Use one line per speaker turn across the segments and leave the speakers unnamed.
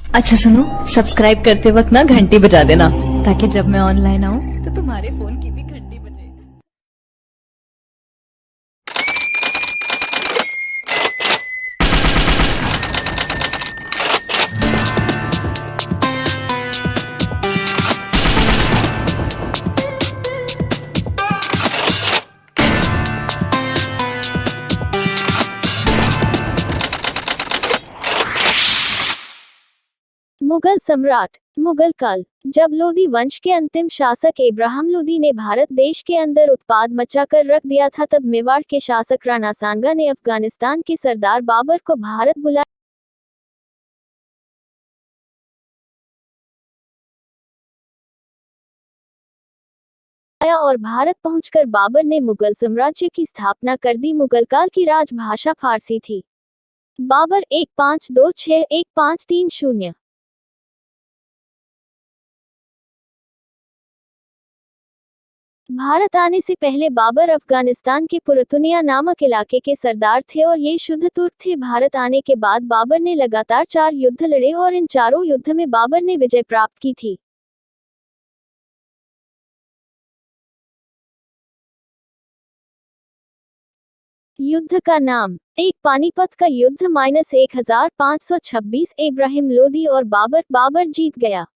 अच्छा सुनो, सब्सक्राइब करते वक्त ना घंटी बजा देना, ताकि जब मैं ऑनलाइन आऊँ तो तुम्हारे फोन की भी घंटी बजे।
मुगल सम्राट। मुगल काल। जब लोदी वंश के अंतिम शासक इब्राहिम लोदी ने भारत देश के अंदर उत्पाद मचाकर रख दिया था, तब मेवाड़ के शासक राणा सांगा ने अफगानिस्तान के सरदार बाबर को भारत बुलाया और भारत पहुंचकर बाबर ने मुगल साम्राज्य की स्थापना कर दी। मुगल काल की राजभाषा फारसी थी। बाबर 1526-1530। भारत आने से पहले बाबर अफगानिस्तान के पुरतुनिया नामक इलाके के सरदार थे और ये शुद्ध तुर्क थे। भारत आने के बाद बाबर ने लगातार 4 युद्ध लड़े और इन चारों युद्ध में बाबर ने विजय प्राप्त की थी। युद्ध का नाम। 1 पानीपत का युद्ध -1526 इब्राहिम लोदी और बाबर जीत गया।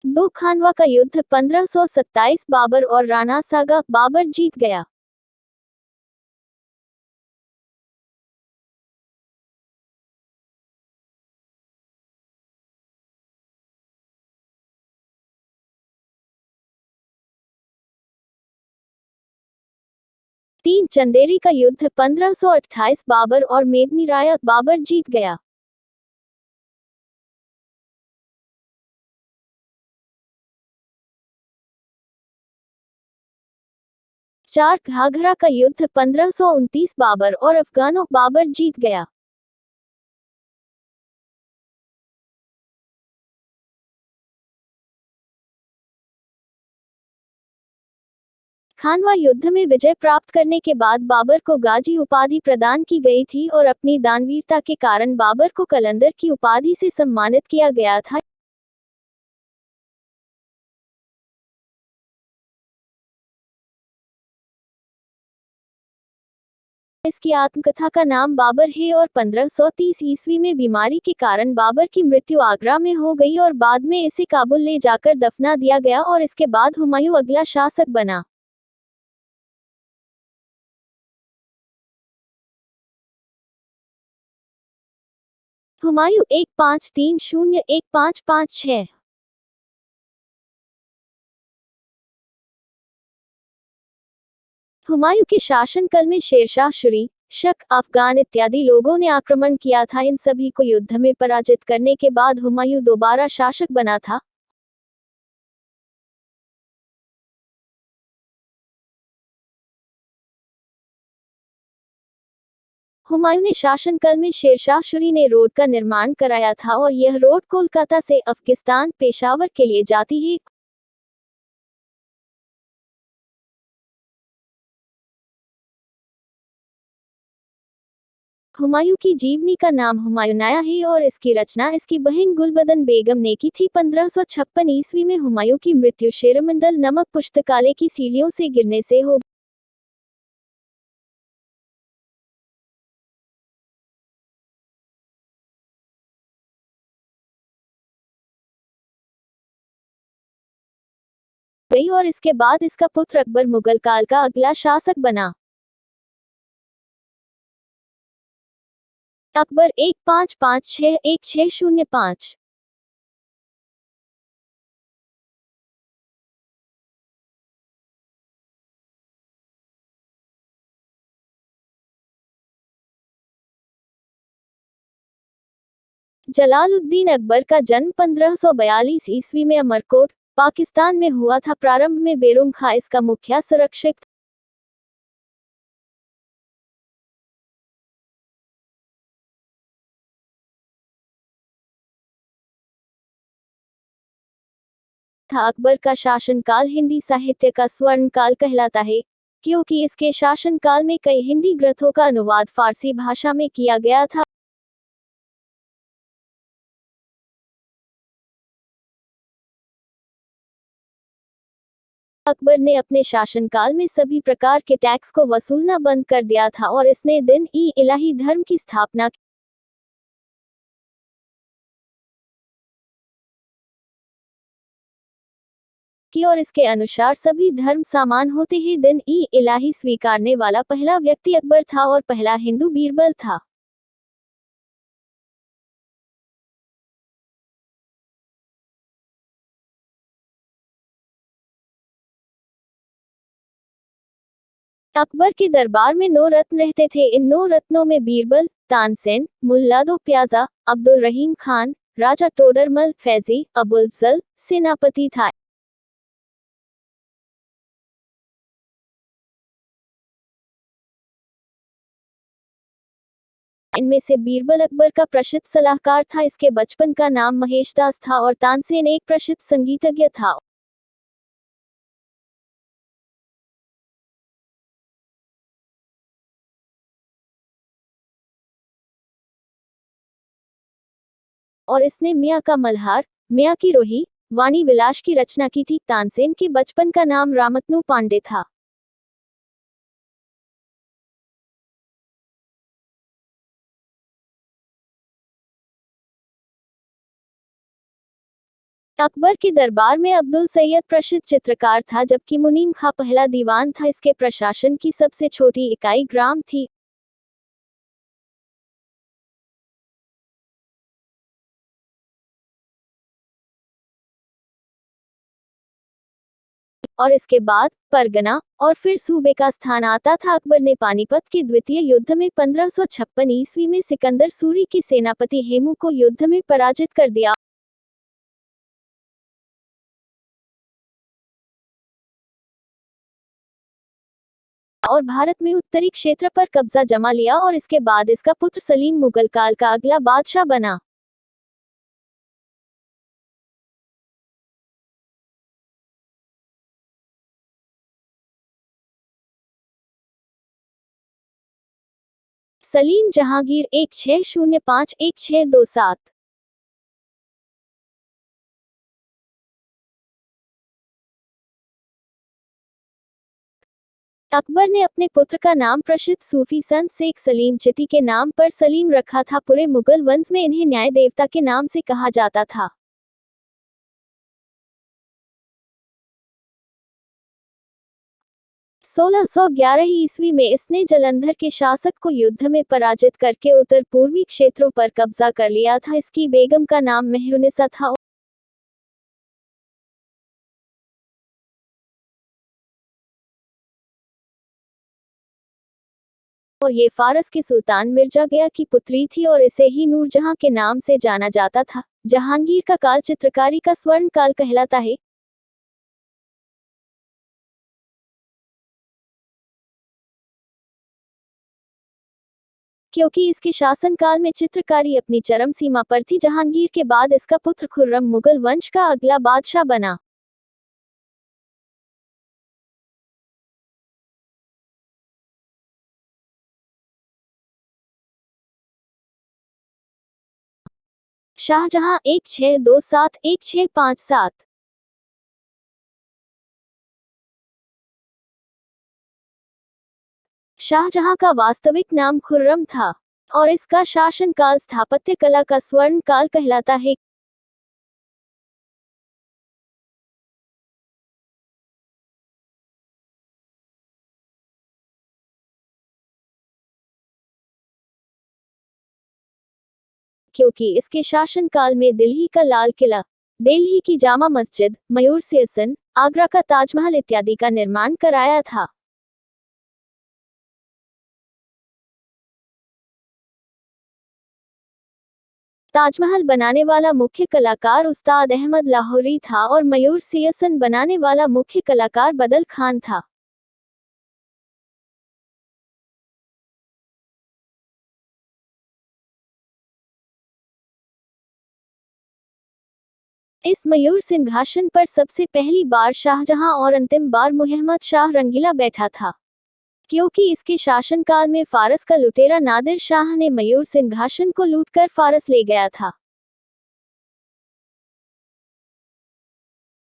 2 खानवा का युद्ध 1527 बाबर और राणा सागा, बाबर जीत गया। 3 चंदेरी का युद्ध 1528 बाबर और मेदनी राय, बाबर जीत गया। 4 घाघरा का युद्ध 1529 बाबर और अफगानों, बाबर जीत गया। 'खानवा युद्ध में विजय प्राप्त करने के बाद बाबर को गाजी उपाधि प्रदान की गई थी और अपनी दानवीरता के कारण बाबर को कलंदर की उपाधि से सम्मानित किया गया था। इसकी आत्मकथा का नाम बाबर है और 1530 ईस्वी में बीमारी के कारण बाबर की मृत्यु आगरा में हो गई और बाद में इसे काबुल ले जाकर दफना दिया गया और इसके बाद हुमायूं अगला शासक बना। हुमायूं 1530-1556। हुमायूं के शासनकाल में शेरशाह सूरी, शक, अफगान इत्यादि लोगों ने आक्रमण किया था। इन सभी को युद्ध में पराजित करने के बाद हुमायूं दोबारा शासक बना था। हुमायूं ने शासनकाल में शेरशाह सूरी ने रोड का निर्माण कराया था और यह रोड कोलकाता से अफगानिस्तान, पेशावर के लिए जाती है। हुमायूं की जीवनी का नाम हुमायूनाया है और इसकी रचना इसकी बहन गुलबदन बेगम ने की थी। 1556 ईस्वी में हुमायूं की मृत्यु शेरमंडल नमक पुस्तकालय की सीढ़ियों से गिरने से हो। गई और इसके बाद इसका पुत्र अकबर मुगल काल का अगला शासक बना। अकबर 1556-1605। जलालुद्दीन अकबर का जन्म 1542 ईस्वी में अमरकोट, पाकिस्तान में हुआ था। प्रारंभ में बेरुम खां इसका मुखिया संरक्षक था। अकबर का शासनकाल हिंदी साहित्य का स्वर्ण काल कहलाता है, क्योंकि इसके शासनकाल में कई हिंदी ग्रंथों का अनुवाद फारसी भाषा में किया गया था। अकबर ने अपने शासनकाल में सभी प्रकार के टैक्स को वसूलना बंद कर दिया था और इसने दिन-ई-इलाही धर्म की स्थापना की और इसके अनुसार सभी धर्म समान होते ही दिन-ई-इलाही स्वीकारने वाला पहला व्यक्ति अकबर था और पहला हिंदू बीरबल था। अकबर के दरबार में 9 रत्न रहते थे। इन 9 रत्नों में बीरबल, तानसेन, मुल्ला दो प्याजा, अब्दुल रहीम खान, राजा टोडरमल, फैजी, अबुल फजल, सेनापति था। इनमें से बीरबल अकबर का प्रसिद्ध सलाहकार था। इसके बचपन का नाम महेशदास था और तानसेन एक प्रसिद्ध संगीतज्ञ था। और इसने मियाँ का मल्हार, मियाँ की रोही, वाणी विलास की रचना की थी। तानसेन के बचपन का नाम रामतनु पांडे था। अकबर के दरबार में अब्दुल सैयद प्रसिद्ध चित्रकार था, जबकि मुनीम खां पहला दीवान था। इसके प्रशासन की सबसे छोटी इकाई ग्राम थी। और इसके बाद परगना और फिर सूबे का स्थान आता था। अकबर ने पानीपत के द्वितीय युद्ध में 1556 ईस्वी में सिकंदर सूरी के सेनापति हेमू को युद्ध में पराजित कर दिया और भारत में उत्तरी क्षेत्र पर कब्जा जमा लिया और इसके बाद इसका पुत्र सलीम मुगल काल का अगला बादशाह बना। सलीम जहांगीर 1605-1627। अकबर ने अपने पुत्र का नाम प्रसिद्ध सूफी संत शेख सलीम चिश्ती के नाम पर सलीम रखा था। पूरे मुगल वंश में इन्हें न्याय देवता के नाम से कहा जाता था। 1611 ईस्वी में इसने जलंधर के शासक को युद्ध में पराजित करके उत्तर पूर्वी क्षेत्रों पर कब्जा कर लिया था। इसकी बेगम का नाम मेहरुनिसा था और ये फारस के सुल्तान मिर्जा गया की पुत्री थी और इसे ही नूरजहां के नाम से जाना जाता था। जहांगीर का काल चित्रकारी का स्वर्ण काल कहलाता है, क्योंकि इसके शासनकाल में चित्रकारी अपनी चरम सीमा पर थी। जहांगीर के बाद इसका पुत्र खुर्रम मुगल वंश का अगला बादशाह बना। शाहजहां 1627-1657। शाहजहां का वास्तविक नाम खुर्रम था और इसका शासनकाल स्थापत्य कला का स्वर्ण काल कहलाता है। क्योंकि इसके शासनकाल में दिल्ली का लाल किला, दिल्ली की जामा मस्जिद, मयूर सिंहासन, आगरा का ताजमहल इत्यादि का निर्माण कराया था। ताजमहल बनाने वाला मुख्य कलाकार उस्ताद अहमद लाहौरी था और मयूर सिंहासन बनाने वाला मुख्य कलाकार बदल खान था। इस मयूर सिंहासन पर सबसे पहली बार शाहजहां और अंतिम बार मुहम्मद शाह रंगीला बैठा था, क्योंकि इसके शासनकाल में फारस का लुटेरा नादिर शाह ने मयूर सिंहासन को लूटकर फारस ले गया था।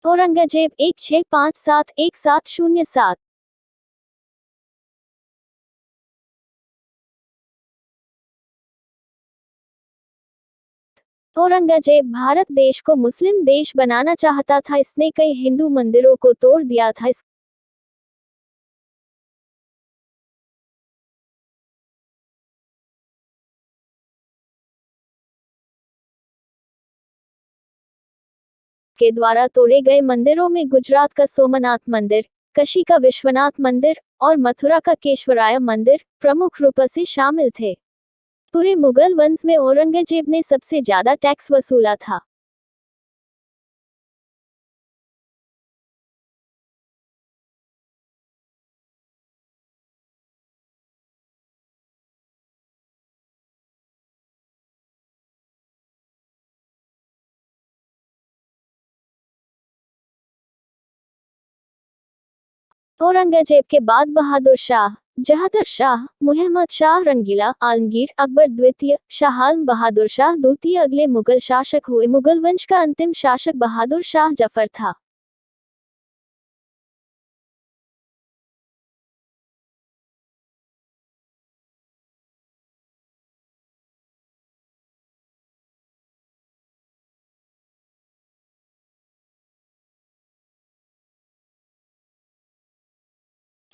औरंगजेब 16571707। औरंगजेब भारत देश को मुस्लिम देश बनाना चाहता था। इसने कई हिंदू मंदिरों को तोड़ दिया था। के द्वारा तोड़े गए मंदिरों में गुजरात का सोमनाथ मंदिर, काशी का विश्वनाथ मंदिर और मथुरा का केशवराय मंदिर प्रमुख रूप से शामिल थे। पूरे मुगल वंश में औरंगजेब ने सबसे ज्यादा टैक्स वसूला था। औरंगजेब के बाद बहादुर शाह, जहांगीर शाह, मुहम्मद शाह रंगीला, आलमगीर, अकबर द्वितीय, शाह आलम बहादुर शाह द्वितीय अगले मुगल शासक हुए। मुगल वंश का अंतिम शासक बहादुर शाह जफर था।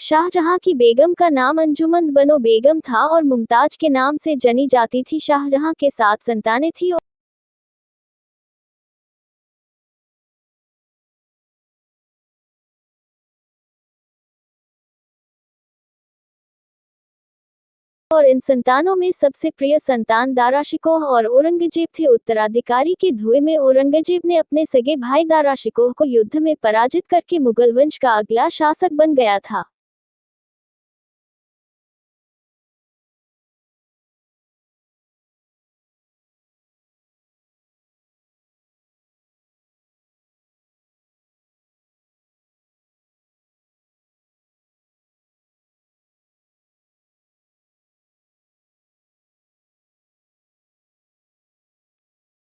शाहजहां की बेगम का नाम अंजुमन बनो बेगम था और मुमताज के नाम से जनी जाती थी। शाहजहां के 7 संतानें थी और इन संतानों में सबसे प्रिय संतान दारा शिकोह और औरंगजेब थे। उत्तराधिकारी के धुएं में औरंगजेब ने अपने सगे भाई दारा शिकोह को युद्ध में पराजित करके मुगल वंश का अगला शासक बन गया था।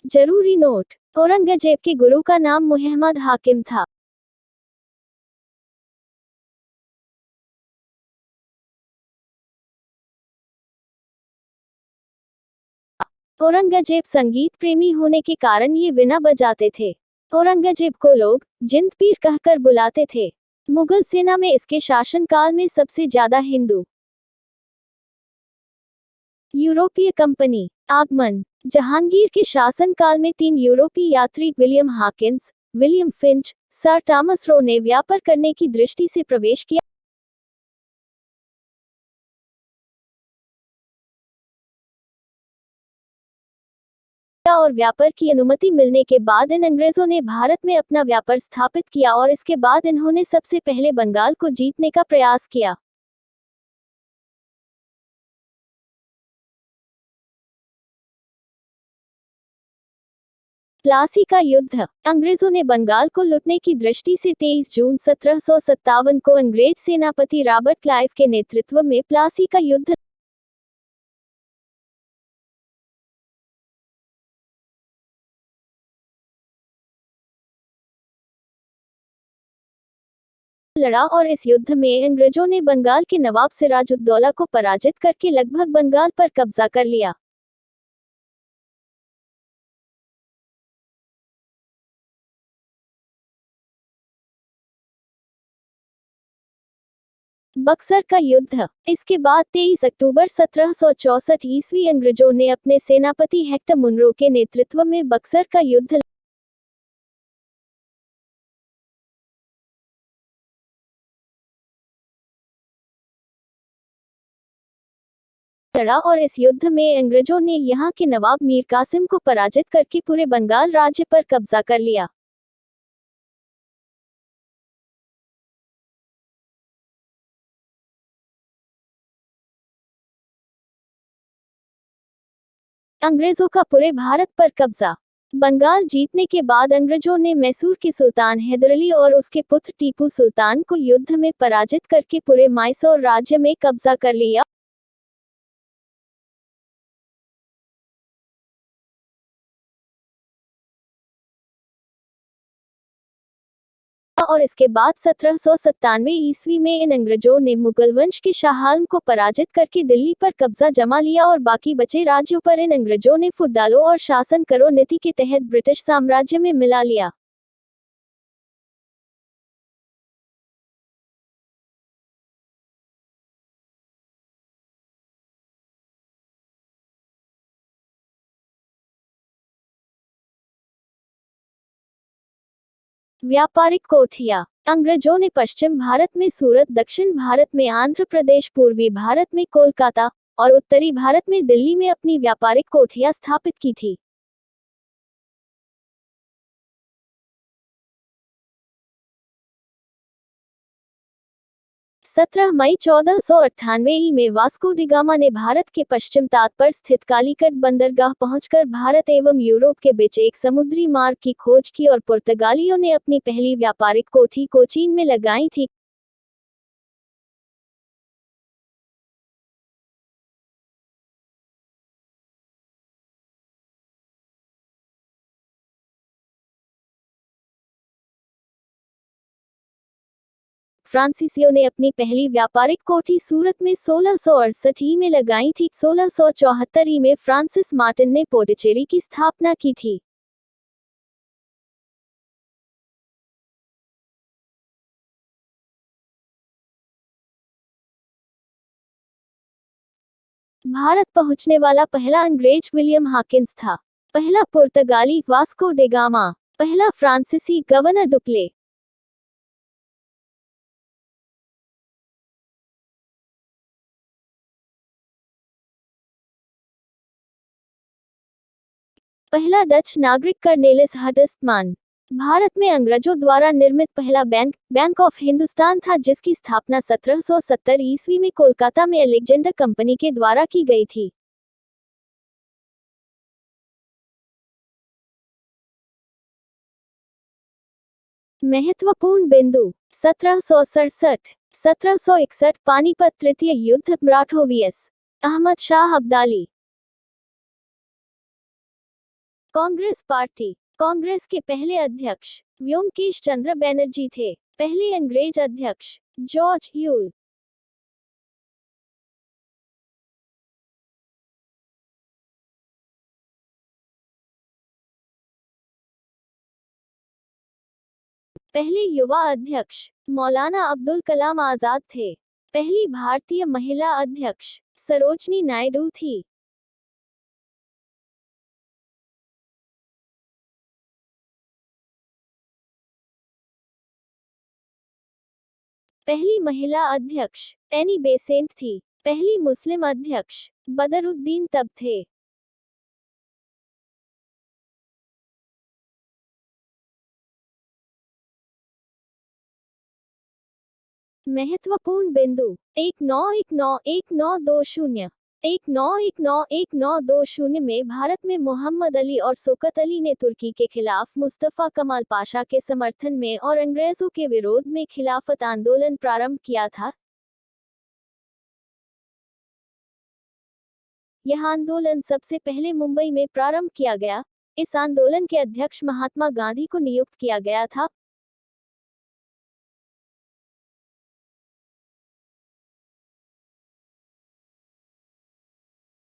जरूरी नोट: औरंगजेब के गुरु का नाम मुहम्मद हाकिम था। औरंगजेब संगीत प्रेमी होने के कारण ये वीणा बजाते थे। औरंगजेब को लोग जिंद पीर कहकर बुलाते थे। मुगल सेना में इसके शासनकाल में सबसे ज्यादा हिंदू यूरोपीय कंपनी आगमन। जहांगीर के शासनकाल में 3 यूरोपीय यात्री William Hawkins, William Finch, sir Thomas Roe ने व्यापार करने की दृष्टि से प्रवेश किया और व्यापार की अनुमति मिलने के बाद इन अंग्रेजों ने भारत में अपना व्यापार स्थापित किया और इसके बाद इन्होंने सबसे पहले बंगाल को जीतने का प्रयास किया। प्लासी का युद्ध। अंग्रेजों ने बंगाल को लूटने की दृष्टि से 23 जून 1757 को अंग्रेज सेनापति रॉबर्ट क्लाइव के नेतृत्व में प्लासी का युद्ध लड़ा और इस युद्ध में अंग्रेजों ने बंगाल के नवाब सिराजुद्दौला को पराजित करके लगभग बंगाल पर कब्जा कर लिया। बक्सर का युद्ध। इसके बाद 23 अक्टूबर 1764 ईस्वी अंग्रेजों ने अपने सेनापति हेक्टर मुनरो के नेतृत्व में बक्सर का युद्ध लड़ा और इस युद्ध में अंग्रेजों ने यहाँ के नवाब मीर कासिम को पराजित करके पूरे बंगाल राज्य पर कब्जा कर लिया। अंग्रेजों का पूरे भारत पर कब्जा। बंगाल जीतने के बाद अंग्रेजों ने मैसूर के सुल्तान हैदर अली और उसके पुत्र टीपू सुल्तान को युद्ध में पराजित करके पूरे मैसूर राज्य में कब्जा कर लिया और इसके बाद 1797 ईस्वी में इन अंग्रेजों ने मुगल वंश के शाह आलम को पराजित करके दिल्ली पर कब्जा जमा लिया और बाकी बचे राज्यों पर इन अंग्रेजों ने फुटडालो और शासन करो नीति के तहत ब्रिटिश साम्राज्य में मिला लिया। व्यापारिक कोठियां। अंग्रेजों ने पश्चिम भारत में सूरत, दक्षिण भारत में आंध्र प्रदेश, पूर्वी भारत में कोलकाता और उत्तरी भारत में दिल्ली में अपनी व्यापारिक कोठियां स्थापित की थी। 17 मई 1498 में वास्को डी गामा ने भारत के पश्चिम तट पर स्थित कालीकट बंदरगाह पहुंचकर भारत एवं यूरोप के बीच एक समुद्री मार्ग की खोज की और पुर्तगालियों ने अपनी पहली व्यापारिक कोठी कोचीन में लगाई थी। फ्रांसीसियों ने अपनी पहली व्यापारिक कोठी सूरत में 1668 में लगाई थी। 1674 में फ्रांसिस मार्टिन ने पोंडिचेरी की स्थापना की थी। भारत पहुंचने वाला पहला अंग्रेज विलियम हॉकिंस था। पहला पुर्तगाली वास्को डे गामा। पहला फ्रांसीसी गवर्नर डुप्ले। पहला डच नागरिक कर्नेलिस हडसमान। भारत में अंग्रेजों द्वारा निर्मित पहला बैंक बैंक ऑफ हिंदुस्तान था, जिसकी स्थापना 1770 ईस्वी में कोलकाता में अलेक्जेंडर कंपनी के द्वारा की गई थी। महत्वपूर्ण बिंदु 1767 1761 पानीपत तृतीय युद्ध, मराठों vs अहमद शाह अब्दाली। कांग्रेस पार्टी। कांग्रेस के पहले अध्यक्ष व्योमकेश चंद्र बनर्जी थे। पहले अंग्रेज अध्यक्ष जॉर्ज ह्यूल। पहले युवा अध्यक्ष मौलाना अब्दुल कलाम आजाद थे। पहली भारतीय महिला अध्यक्ष सरोजनी नायडू थी। पहली महिला अध्यक्ष एनी बेसेंट थी। पहली मुस्लिम अध्यक्ष बदरुद्दीन तब थे। महत्वपूर्ण बिंदु 19191920 19191920 में भारत में मोहम्मद अली और शौकत अली ने तुर्की के खिलाफ मुस्तफा कमाल पाशा के समर्थन में और अंग्रेजों के विरोध में खिलाफत आंदोलन प्रारंभ किया था। यह आंदोलन सबसे पहले मुंबई में प्रारंभ किया गया। इस आंदोलन के अध्यक्ष महात्मा गांधी को नियुक्त किया गया था।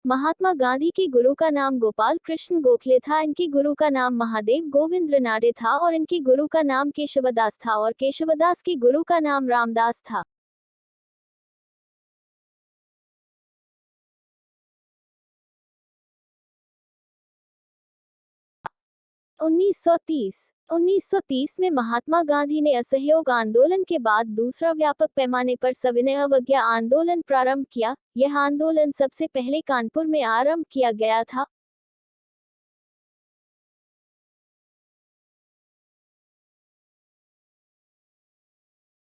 महात्मा गांधी के गुरु का नाम गोपाल कृष्ण गोखले था। इनके गुरु का नाम महादेव गोविंद रनाडे था और इनके गुरु का नाम केशवदास था और केशवदास के गुरु का नाम रामदास था। 1930 में महात्मा गांधी ने असहयोग आंदोलन के बाद दूसरा व्यापक पैमाने पर सविनय अवज्ञा आंदोलन प्रारंभ किया। यह आंदोलन सबसे पहले कानपुर में आरंभ किया गया था।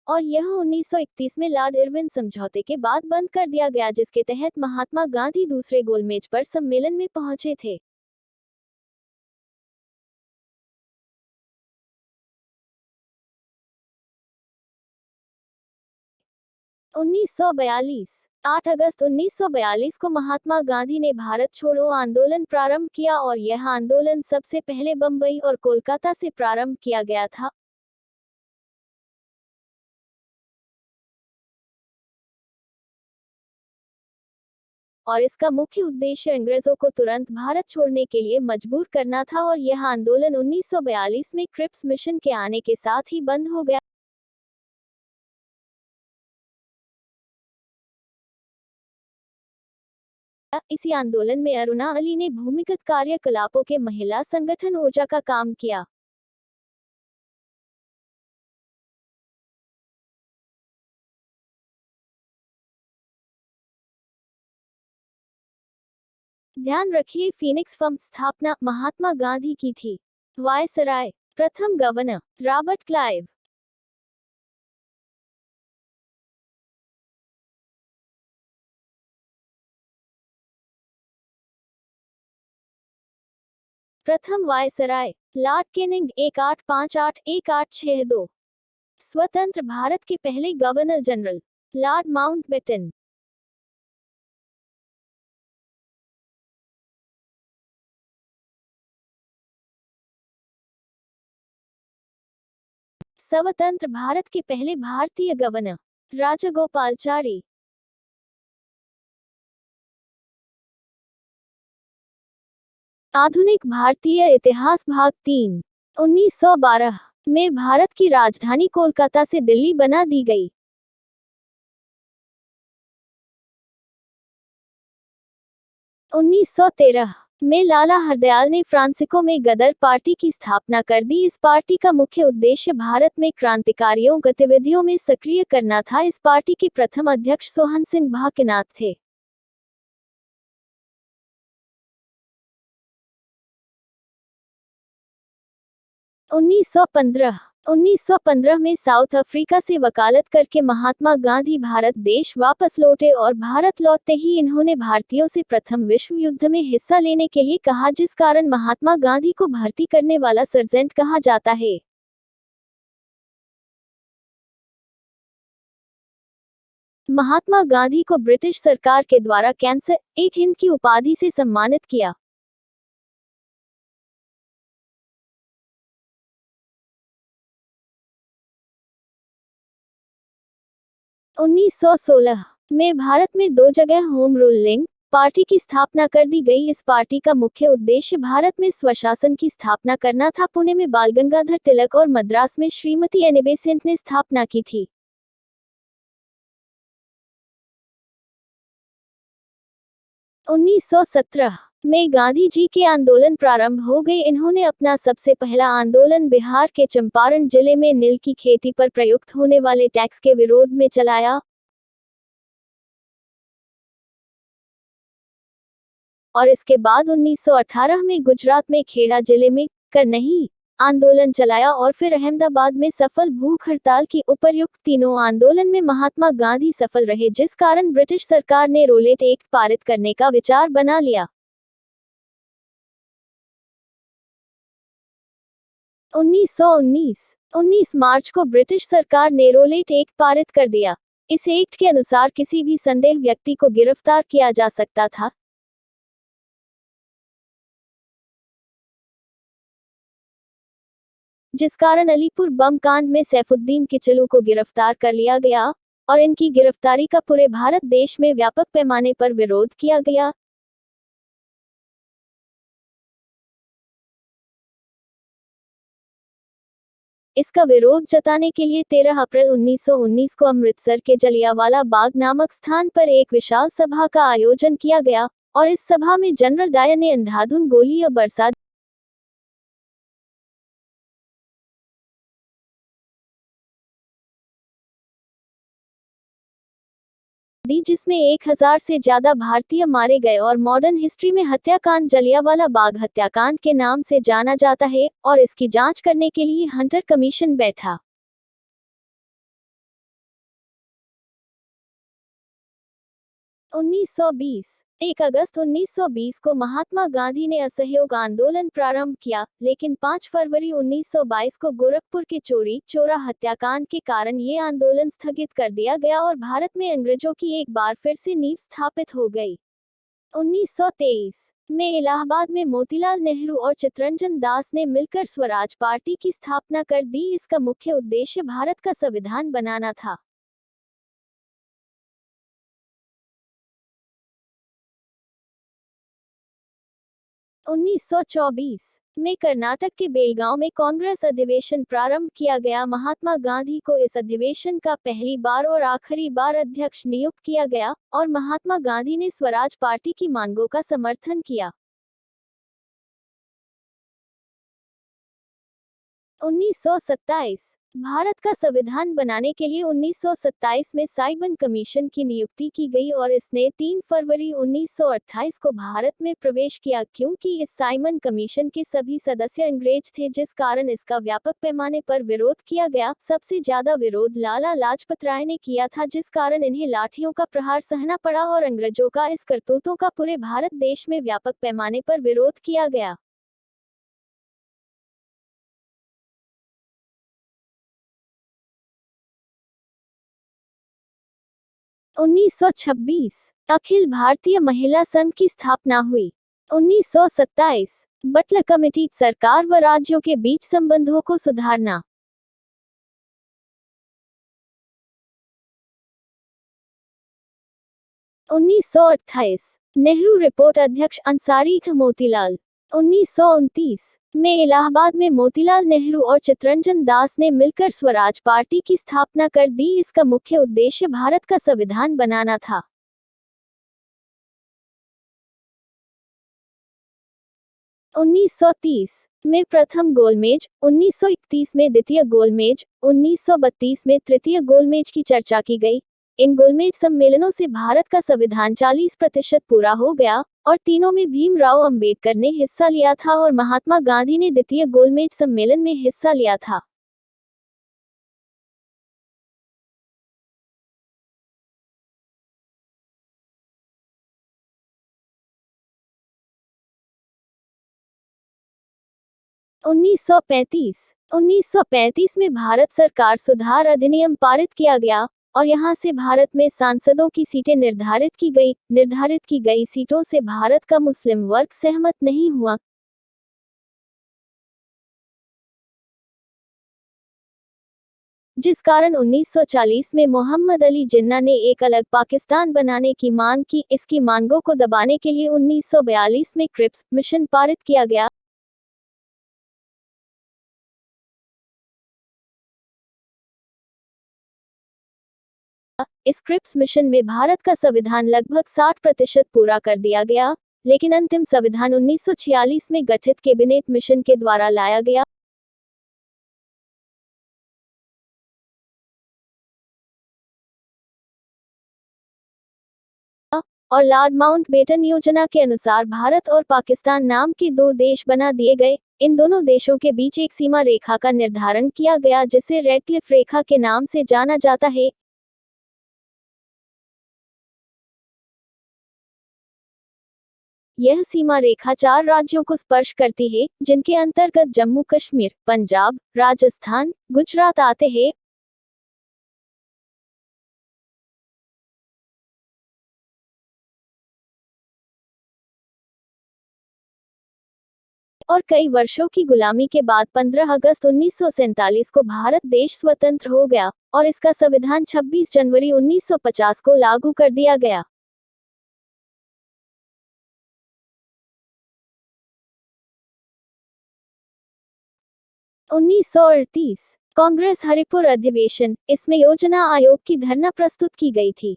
और यह 1931 में लॉर्ड इरविन समझौते के बाद बंद कर दिया गया, जिसके तहत महात्मा गांधी दूसरे गोलमेज पर सम्मेलन में पहुंचे थे। 1942 8 अगस्त 1942 को महात्मा गांधी ने भारत छोड़ो आंदोलन प्रारंभ किया और यह आंदोलन सबसे पहले बम्बई और कोलकाता से प्रारंभ किया गया था। और इसका मुख्य उद्देश्य अंग्रेजों को तुरंत भारत छोड़ने के लिए मजबूर करना था और यह आंदोलन 1942 में क्रिप्स मिशन के आने के साथ ही बंद हो गया। इसी आंदोलन में अरुणा अली ने भूमिगत कार्यकलापों के महिला संगठन ऊर्जा का काम किया। ध्यान रखिए फीनिक्स फर्म स्थापना महात्मा गांधी की थी। वायसराय प्रथम गवर्नर रॉबर्ट क्लाइव। प्रथम वायसराय लॉर्ड कैनिंग 1858-1862। स्वतंत्र भारत के पहले गवर्नर जनरल लॉर्ड माउंटबेटन। स्वतंत्र भारत के पहले भारतीय गवर्नर राजगोपालचारी। आधुनिक भारतीय इतिहास भाग 3 1912 में भारत की राजधानी कोलकाता से दिल्ली बना दी गई। 1913 में लाला हरदयाल ने फ्रांसिको में गदर पार्टी की स्थापना कर दी। इस पार्टी का मुख्य उद्देश्य भारत में क्रांतिकारियों गतिविधियों में सक्रिय करना था। इस पार्टी के प्रथम अध्यक्ष सोहन सिंह भाकीनाथ थे। उन्नीस सौ पंद्रह में साउथ अफ्रीका से वकालत करके महात्मा गांधी भारत देश वापस लौटे और भारत लौटते ही इन्होंने भारतीयों से प्रथम विश्व युद्ध में हिस्सा लेने के लिए कहा, जिस कारण महात्मा गांधी को भर्ती करने वाला सर्जेंट कहा जाता है। महात्मा गांधी को ब्रिटिश सरकार के द्वारा कैंसर एक हिंद की उपाधि से सम्मानित किया। उन्नीस सौ 16 में भारत में 2 जगह होम रूलिंग पार्टी की स्थापना कर दी गई। इस पार्टी का मुख्य उद्देश्य भारत में स्वशासन की स्थापना करना था। पुणे में बाल गंगाधर तिलक और मद्रास में श्रीमती एनी बेसेंट ने स्थापना की थी। 1917 में गांधी जी के आंदोलन प्रारंभ हो गए। इन्होंने अपना सबसे पहला आंदोलन बिहार के चंपारण जिले में नील की खेती पर प्रयुक्त होने वाले टैक्स के विरोध में चलाया और इसके बाद 1918 में गुजरात में खेड़ा जिले में करनही आंदोलन चलाया और फिर अहमदाबाद में सफल भूख हड़ताल की। उपर्युक्त तीनों आंदोलन में महात्मा गांधी सफल रहे, जिस कारण ब्रिटिश सरकार ने रोलेट एक्ट पारित करने का विचार बना लिया। 1919 मार्च को ब्रिटिश सरकार ने रोलेट एक्ट पारित कर दिया। इस एक्ट के अनुसार किसी भी संदेह व्यक्ति को गिरफ्तार किया जा सकता था। जिस कारण अलीपुर बम कांड में सैफुद्दीन किचलू को गिरफ्तार कर लिया गया और इनकी गिरफ्तारी का पूरे भारत देश में व्यापक पैमाने पर विरोध किया गया। इसका विरोध जताने के लिए 13 अप्रैल 1919 को अमृतसर के जलियांवाला बाग नामक स्थान पर एक विशाल सभा का आयोजन किया गया और इस सभा में जनरल डायर ने अंधाधुंध गोली और बरसा दी, जिसमें 1000 से ज्यादा भारतीय मारे गए और मॉडर्न हिस्ट्री में हत्याकांड जलियांवाला बाग हत्याकांड के नाम से जाना जाता है और इसकी जांच करने के लिए हंटर कमीशन बैठा। 1920 1 अगस्त 1920 को महात्मा गांधी ने असहयोग आंदोलन प्रारंभ किया, लेकिन 5 फरवरी 1922 को गोरखपुर के चोरी चोरा हत्याकांड के कारण ये आंदोलन स्थगित कर दिया गया और भारत में अंग्रेजों की एक बार फिर से नींव स्थापित हो गई। 1923 में इलाहाबाद में मोतीलाल नेहरू और चित्तरंजन दास ने मिलकर स्वराज पार्टी की स्थापना कर दी। इसका मुख्य उद्देश्य भारत का संविधान बनाना था। 1924 में कर्नाटक के बेलगांव में कांग्रेस अधिवेशन प्रारंभ किया गया। महात्मा गांधी को इस अधिवेशन का पहली बार और आखिरी बार अध्यक्ष नियुक्त किया गया और महात्मा गांधी ने स्वराज पार्टी की मांगों का समर्थन किया। 1927 भारत का संविधान बनाने के लिए 1927 में साइमन कमीशन की नियुक्ति की गई और इसने 3 फरवरी 1928 को भारत में प्रवेश किया। क्योंकि इस साइमन कमीशन के सभी सदस्य अंग्रेज थे, जिस कारण इसका व्यापक पैमाने पर विरोध किया गया। सबसे ज्यादा विरोध लाला लाजपत राय ने किया था, जिस कारण इन्हें लाठियों का प्रहार सहना पड़ा और अंग्रेजों का इस करतूतों का पूरे भारत देश में व्यापक पैमाने पर विरोध किया गया। 1926 अखिल भारतीय महिला संघ की स्थापना हुई। 1927 बटला कमेटी सरकार व राज्यों के बीच संबंधों को सुधारना। 1928 नेहरू रिपोर्ट अध्यक्ष अंसारी मोतीलाल। 1929 में इलाहाबाद में मोतीलाल नेहरू और चित्तरंजन दास ने मिलकर स्वराज पार्टी की स्थापना कर दी। इसका मुख्य उद्देश्य भारत का संविधान बनाना था। 1930 में प्रथम गोलमेज, 1931 में द्वितीय गोलमेज, 1932 में तृतीय गोलमेज की चर्चा की गई। इन गोलमेज सम्मेलनों से भारत का संविधान 40% पूरा हो गया और तीनों में भीमराव अंबेडकर ने हिस्सा लिया था और महात्मा गांधी ने द्वितीय गोलमेज सम्मेलन में हिस्सा लिया था। उन्नीस सौ पैंतीस में भारत सरकार सुधार अधिनियम पारित किया गया और यहां से भारत में सांसदों की सीटें निर्धारित की गई सीटों से भारत का मुस्लिम वर्ग सहमत नहीं हुआ। जिस कारण 1940 में मोहम्मद अली जिन्ना ने एक अलग पाकिस्तान बनाने की मांग की। इसकी मांगों को दबाने के लिए 1942 में क्रिप्स मिशन पारित किया गया। इस क्रिप्स मिशन में भारत का संविधान लगभग 60% पूरा कर दिया गया, लेकिन अंतिम संविधान 1946 में गठित कैबिनेट मिशन के द्वारा लाया गया। और लॉर्ड माउंटबेटन योजना के अनुसार भारत और पाकिस्तान नाम के 2 देश बना दिए गए। इन दोनों देशों के बीच एक सीमा रेखा का निर्धारण किया गया, जिसे रेडक्लिफ रेखा के नाम से जाना जाता है। यह सीमा रेखा 4 राज्यों को स्पर्श करती है, जिनके अंतर्गत जम्मू कश्मीर, पंजाब, राजस्थान, गुजरात आते हैं। और कई वर्षों की गुलामी के बाद 15 अगस्त 1947 को भारत देश स्वतंत्र हो गया और इसका संविधान 26 जनवरी 1950 को लागू कर दिया गया। कांग्रेस हरिपुर अधिवेशन, इसमें योजना आयोग की धरना प्रस्तुत की गई थी।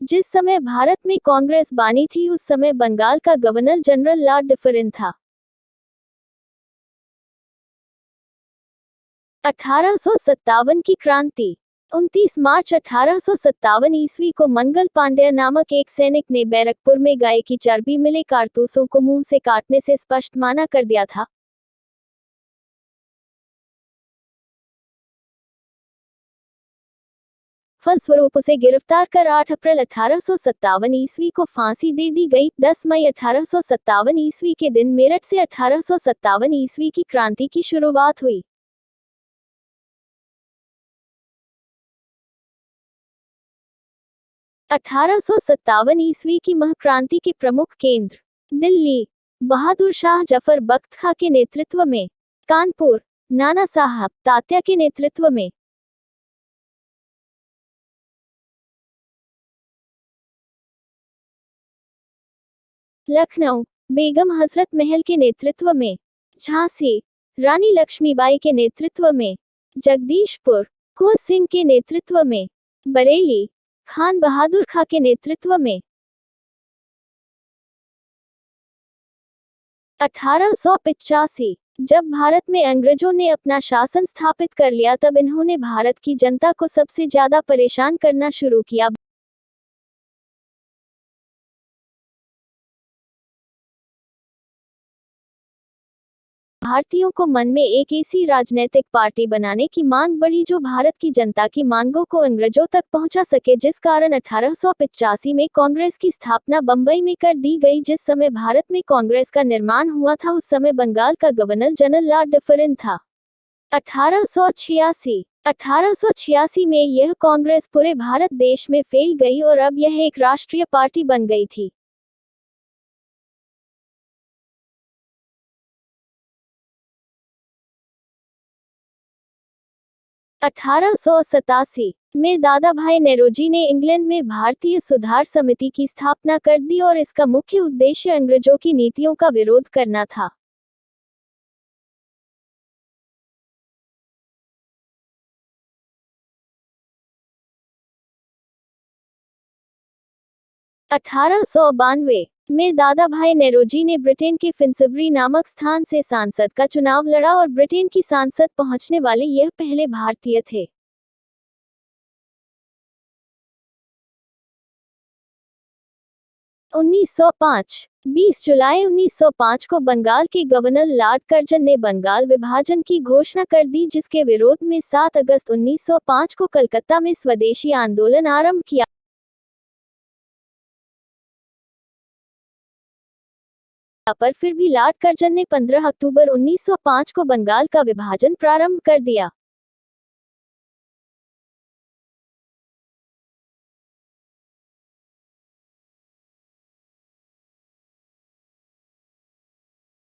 जिस समय भारत में कांग्रेस बानी थी, उस समय बंगाल का गवर्नर जनरल लॉर्ड डिफरेंट था। 1857 की क्रांति। 29 मार्च 1857 ईस्वी को मंगल पांडेय नामक एक सैनिक ने बैरकपुर में गाय की चर्बी मिले कारतूसों को मुंह से काटने से स्पष्ट माना कर दिया था। फलस्वरूप उसे गिरफ्तार कर 8 अप्रैल 1857 ईस्वी को फांसी दे दी गई। 10 मई 1857 ईस्वी के दिन मेरठ से 1857 ईस्वी की क्रांति की शुरुआत हुई। 1857 ईस्वी की महाक्रांति के प्रमुख केंद्र दिल्ली, बहादुर शाह जफर बख्त खां के नेतृत्व में, कानपुर, नाना साहब तात्या के नेतृत्व में, लखनऊ, बेगम हजरत महल के नेतृत्व में, झांसी, रानी लक्ष्मीबाई के नेतृत्व में, जगदीशपुर, कुंवर सिंह के नेतृत्व में, बरेली, खान बहादुर खां के नेतृत्व में। 1885 जब भारत में अंग्रेजों ने अपना शासन स्थापित कर लिया तब इन्होंने भारत की जनता को सबसे ज्यादा परेशान करना शुरू किया। भारतीयों को मन में एक ऐसी राजनीतिक पार्टी बनाने की मांग बढ़ी जो भारत की जनता की मांगों को अंग्रेजों तक पहुंचा सके, जिस कारण 1885 में कांग्रेस की स्थापना बंबई में कर दी गई। जिस समय भारत में कांग्रेस का निर्माण हुआ था उस समय बंगाल का गवर्नर जनरल लॉर्ड डफरिन था। 1886 में यह कांग्रेस पूरे भारत देश में फैल गई और अब यह एक राष्ट्रीय पार्टी बन गई थी। 1887 में दादा भाई नेरोजी ने इंग्लैंड में भारतीय सुधार समिति की स्थापना कर दी और इसका मुख्य उद्देश्य अंग्रेजों की नीतियों का विरोध करना था। 1892 में दादा भाई नेरोजी ने ब्रिटेन के फिन्सबरी नामक स्थान से सांसद का चुनाव लड़ा और ब्रिटेन की सांसद पहुंचने वाले यह पहले भारतीय थे। 1905 20 जुलाई 1905 को बंगाल के गवर्नर लॉर्ड कर्जन ने बंगाल विभाजन की घोषणा कर दी, जिसके विरोध में 7 अगस्त 1905 को कलकत्ता में स्वदेशी आंदोलन आरंभ किया। पर फिर भी लॉर्ड कर्जन ने 15 अक्टूबर 1905 को बंगाल का विभाजन प्रारंभ कर दिया।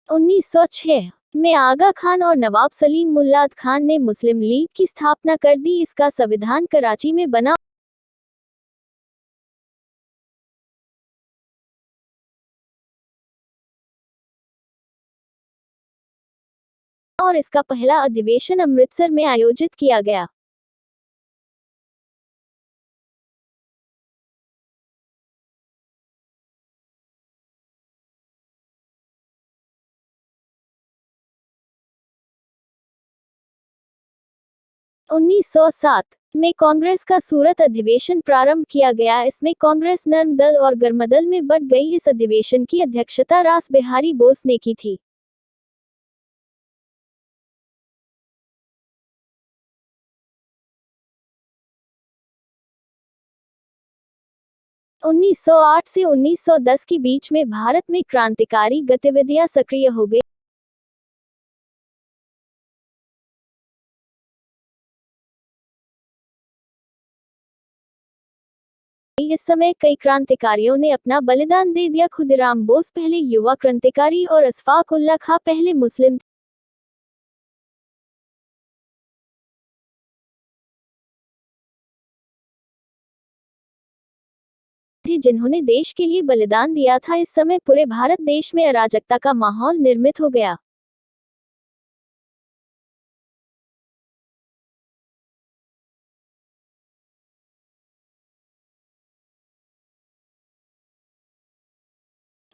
उन्नीस सौ 6 में आगा खान और नवाब सलीम मुल्लाद खान ने मुस्लिम लीग की स्थापना कर दी। इसका संविधान कराची में बना और इसका पहला अधिवेशन अमृतसर में आयोजित किया गया। उन्नीस सौ 7 में कांग्रेस का सूरत अधिवेशन प्रारंभ किया गया। इसमें कांग्रेस नर्म दल और गर्म दल में बंट गई। इस अधिवेशन की अध्यक्षता रास बिहारी बोस ने की थी। उन्नीस सौ 8 से 1910 के बीच में भारत में क्रांतिकारी गतिविधियां सक्रिय हो गई। इस समय कई क्रांतिकारियों ने अपना बलिदान दे दिया। खुदीराम बोस पहले युवा क्रांतिकारी और अशफाक उल्लाह खां पहले मुस्लिम थे जिन्होंने देश के लिए बलिदान दिया था। इस समय पूरे भारत देश में अराजकता का माहौल निर्मित हो गया।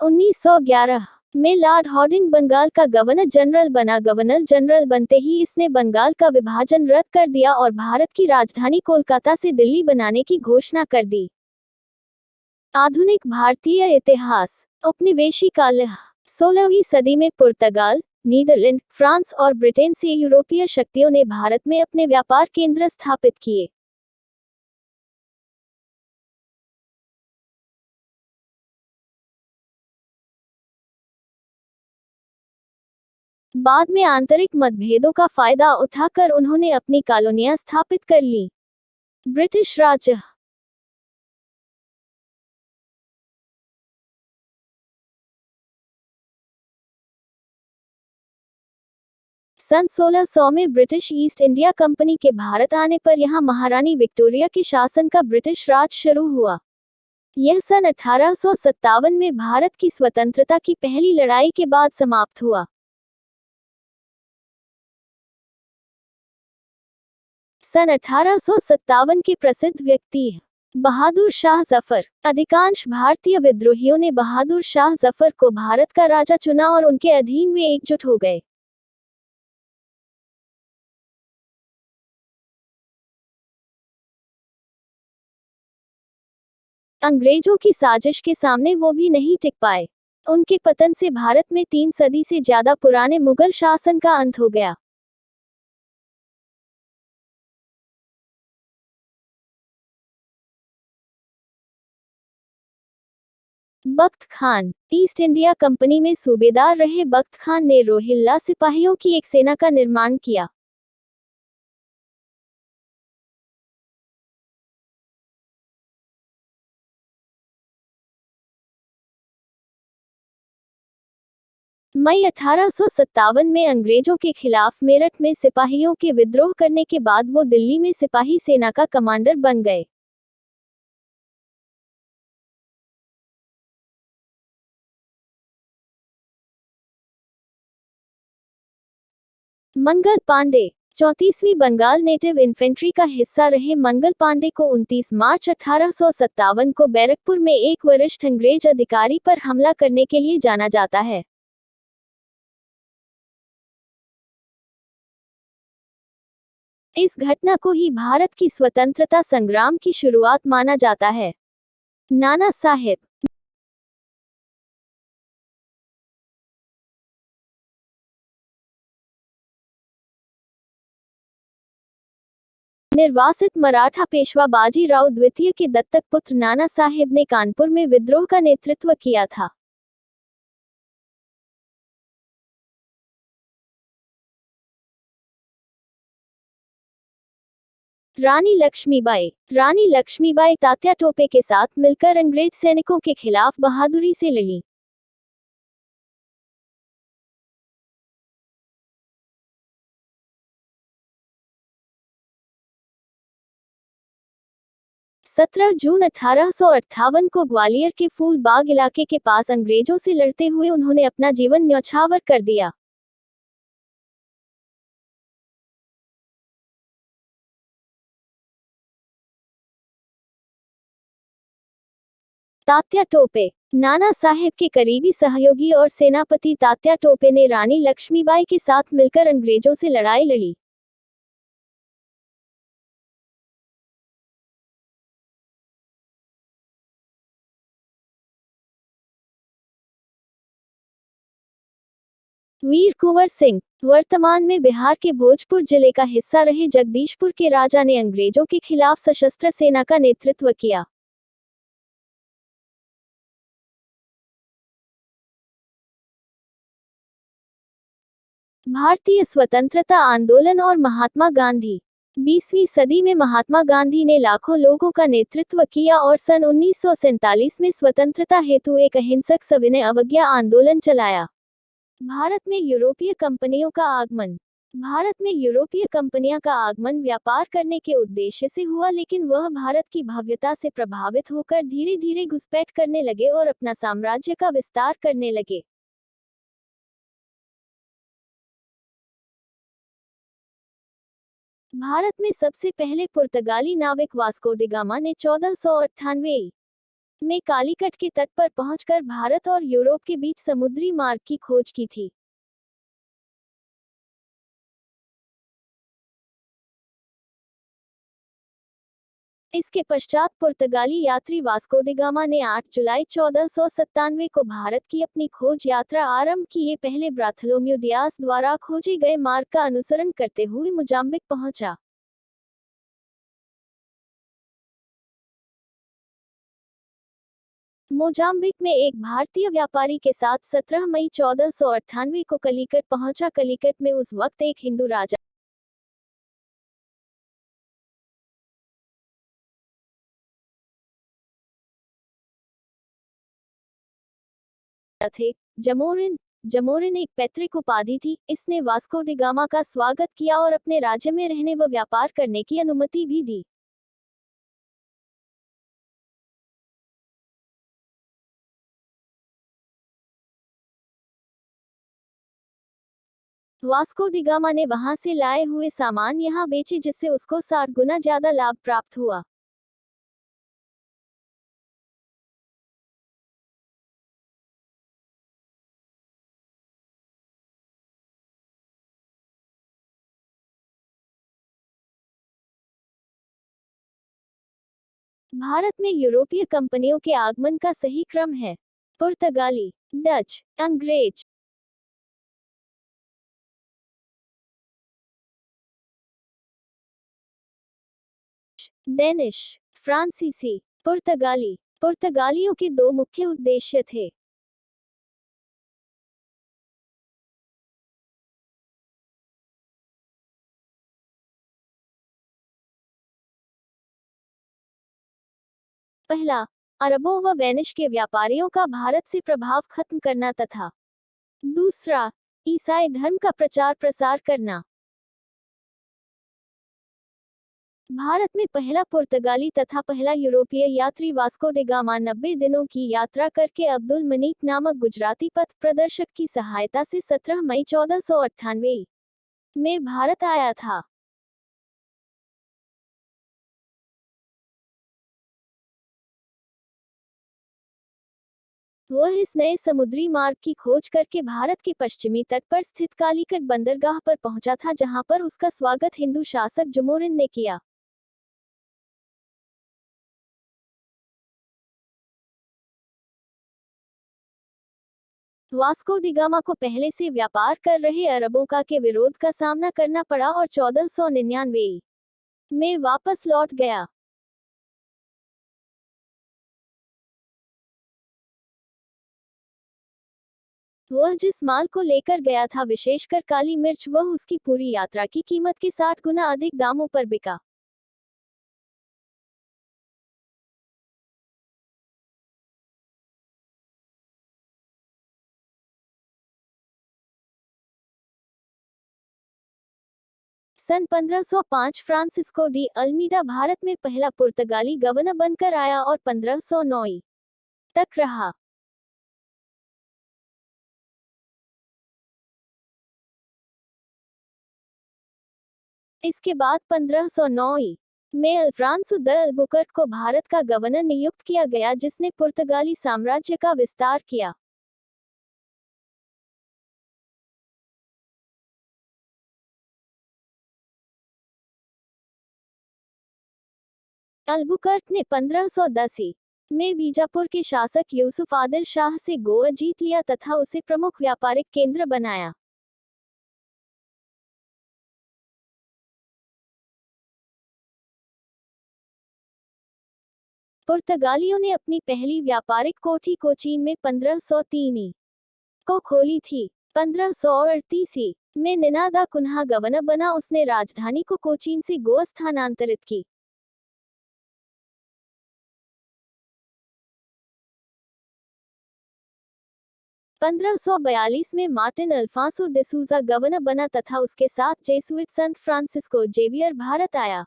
उन्नीस सौ 11 में लॉर्ड हॉर्डिंग बंगाल का गवर्नर जनरल बना। गवर्नर जनरल बनते ही इसने बंगाल का विभाजन रद्द कर दिया और भारत की राजधानी कोलकाता से दिल्ली बनाने की घोषणा कर दी। आधुनिक भारतीय इतिहास। उपनिवेशी काल। 16वीं सदी में पुर्तगाल, नीदरलैंड, फ्रांस और ब्रिटेन से यूरोपीय शक्तियों ने भारत में अपने व्यापार केंद्र स्थापित किए। बाद में आंतरिक मतभेदों का फायदा उठाकर उन्होंने अपनी कॉलोनियां स्थापित कर ली। ब्रिटिश राज। सन 1600 में ब्रिटिश ईस्ट इंडिया कंपनी के भारत आने पर यहां महारानी विक्टोरिया के शासन का ब्रिटिश राज शुरू हुआ। यह सन 1857 में भारत की स्वतंत्रता की पहली लड़ाई के बाद समाप्त हुआ। सन 1857 के प्रसिद्ध व्यक्ति बहादुर शाह जफर। अधिकांश भारतीय विद्रोहियों ने बहादुर शाह जफर को भारत का राजा चुना और उनके अधीन वे एकजुट हो गए। अंग्रेजों की साजिश के सामने वो भी नहीं टिक पाए। उनके पतन से भारत में 3 सदी से ज्यादा पुराने मुगल शासन का अंत हो गया। बख्त खान। ईस्ट इंडिया कंपनी में सूबेदार रहे बख्त खान ने रोहिल्ला सिपाहियों की एक सेना का निर्माण किया। मई 1857 में अंग्रेजों के खिलाफ मेरठ में सिपाहियों के विद्रोह करने के बाद वो दिल्ली में सिपाही सेना का कमांडर बन गए। मंगल पांडे। 34वीं बंगाल नेटिव इन्फेंट्री का हिस्सा रहे मंगल पांडे को 29 मार्च 1857 को बैरकपुर में एक वरिष्ठ अंग्रेज अधिकारी पर हमला करने के लिए जाना जाता है। इस घटना को ही भारत की स्वतंत्रता संग्राम की शुरुआत माना जाता है। नाना साहेब। निर्वासित मराठा पेशवा बाजीराव द्वितीय के दत्तक पुत्र नाना साहेब ने कानपुर में विद्रोह का नेतृत्व किया था। रानी लक्ष्मीबाई। रानी लक्ष्मीबाई तात्या टोपे के साथ मिलकर अंग्रेज सैनिकों के खिलाफ बहादुरी से लड़ी। सत्रह जून 1858 को ग्वालियर के फूल बाग इलाके के पास अंग्रेजों से लड़ते हुए उन्होंने अपना जीवन न्यौछावर कर दिया। तात्या टोपे। नाना साहेब के करीबी सहयोगी और सेनापति तात्या टोपे ने रानी लक्ष्मीबाई के साथ मिलकर अंग्रेजों से लड़ाई लड़ी। वीर कुंवर सिंह। वर्तमान में बिहार के भोजपुर जिले का हिस्सा रहे जगदीशपुर के राजा ने अंग्रेजों के खिलाफ सशस्त्र सेना का नेतृत्व किया। भारतीय स्वतंत्रता आंदोलन और महात्मा गांधी। 20वीं सदी में महात्मा गांधी ने लाखों लोगों का नेतृत्व किया और सन 1947 में स्वतंत्रता हेतु एक अहिंसक सविनय अवज्ञा आंदोलन चलाया। भारत में यूरोपीय कंपनियों का आगमन। भारत में यूरोपीय कंपनियां का आगमन व्यापार करने के उद्देश्य से हुआ, लेकिन वह भारत की भव्यता से प्रभावित होकर धीरे धीरे घुसपैठ करने लगे और अपना साम्राज्य का विस्तार करने लगे। भारत में सबसे पहले पुर्तगाली नाविक वास्को डी गामा ने 1498 में कालीकट के तट पर पहुंचकर भारत और यूरोप के बीच समुद्री मार्ग की खोज की थी। इसके पश्चात पुर्तगाली यात्री वास्को डी गामा ने 8 जुलाई 1497 को भारत की अपनी खोज यात्रा आरंभ की। ये पहले बार्थोलोम्यू डियास द्वारा खोजे गए मार्ग का अनुसरण करते हुए मोजाम्बिक पहुंचा। मोजाम्बिक में एक भारतीय व्यापारी के साथ 17 मई 1498 को कलिकट पहुंचा। कलिकट में उस वक्त एक हिंदू राजा थे, जमोरिन। जमोरिन एक पैतृक उपाधि थी। इसने वास्को डी गामा का स्वागत किया और अपने राज्य में रहने व व्यापार करने की अनुमति भी दी। वास्को डी गामा ने वहां से लाए हुए सामान यहां बेचे, जिससे उसको 60 गुना ज्यादा लाभ प्राप्त हुआ। भारत में यूरोपीय कंपनियों के आगमन का सही क्रम है। पुर्तगाली, डच, अंग्रेज, डेनिश, फ्रांसीसी, पुर्तगाली। पुर्तगालियों के दो मुख्य उद्देश्य थे। पहला, अरबों व वेनिश के व्यापारियों का भारत से प्रभाव खत्म करना तथा दूसरा, ईसाई धर्म का प्रचार प्रसार करना। भारत में पहला पुर्तगाली तथा पहला यूरोपीय यात्री वास्को डी गामा 90 दिनों की यात्रा करके अब्दुल मनीक नामक गुजराती पथ प्रदर्शक की सहायता से 17 मई 1498 में भारत आया था। वह इस नए समुद्री मार्ग की खोज करके भारत के पश्चिमी तट पर स्थित कालीकट बंदरगाह पर पहुंचा था, जहां पर उसका स्वागत हिंदू शासक जमोरिन ने किया। वास्को डी गामा को पहले से व्यापार कर रहे अरबों के विरोध का सामना करना पड़ा और 1499 में वापस लौट गया। वह जिस माल को लेकर गया था, विशेषकर काली मिर्च, वह उसकी पूरी यात्रा की कीमत के 60 गुना अधिक दामों पर बिका। सन 1505 फ्रांसिस्को डी अल्मीडा भारत में पहला पुर्तगाली गवर्नर बनकर आया और 1509 तक रहा। इसके बाद 1509 में अल्फ्रांसो द अल्बुकर्क को भारत का गवर्नर नियुक्त किया गया, जिसने पुर्तगाली साम्राज्य का विस्तार किया। अल्बुकर्क ने 1510 में बीजापुर के शासक यूसुफ आदिल शाह से गोवा जीत लिया तथा उसे प्रमुख व्यापारिक केंद्र बनाया। पुर्तगालियों ने अपनी पहली व्यापारिक कोठी कोचीन में 1503 को खोली थी। 1538 में निनादा कुन्हा गवर्नर बना। उसने राजधानी को कोचीन से गोवा स्थानांतरित की। पंद्रह 1542 में मार्टिन अल्फांसो डिसूजा गवर्नर बना तथा उसके साथ जेसुइट संत फ्रांसिस्को जेवियर भारत आया।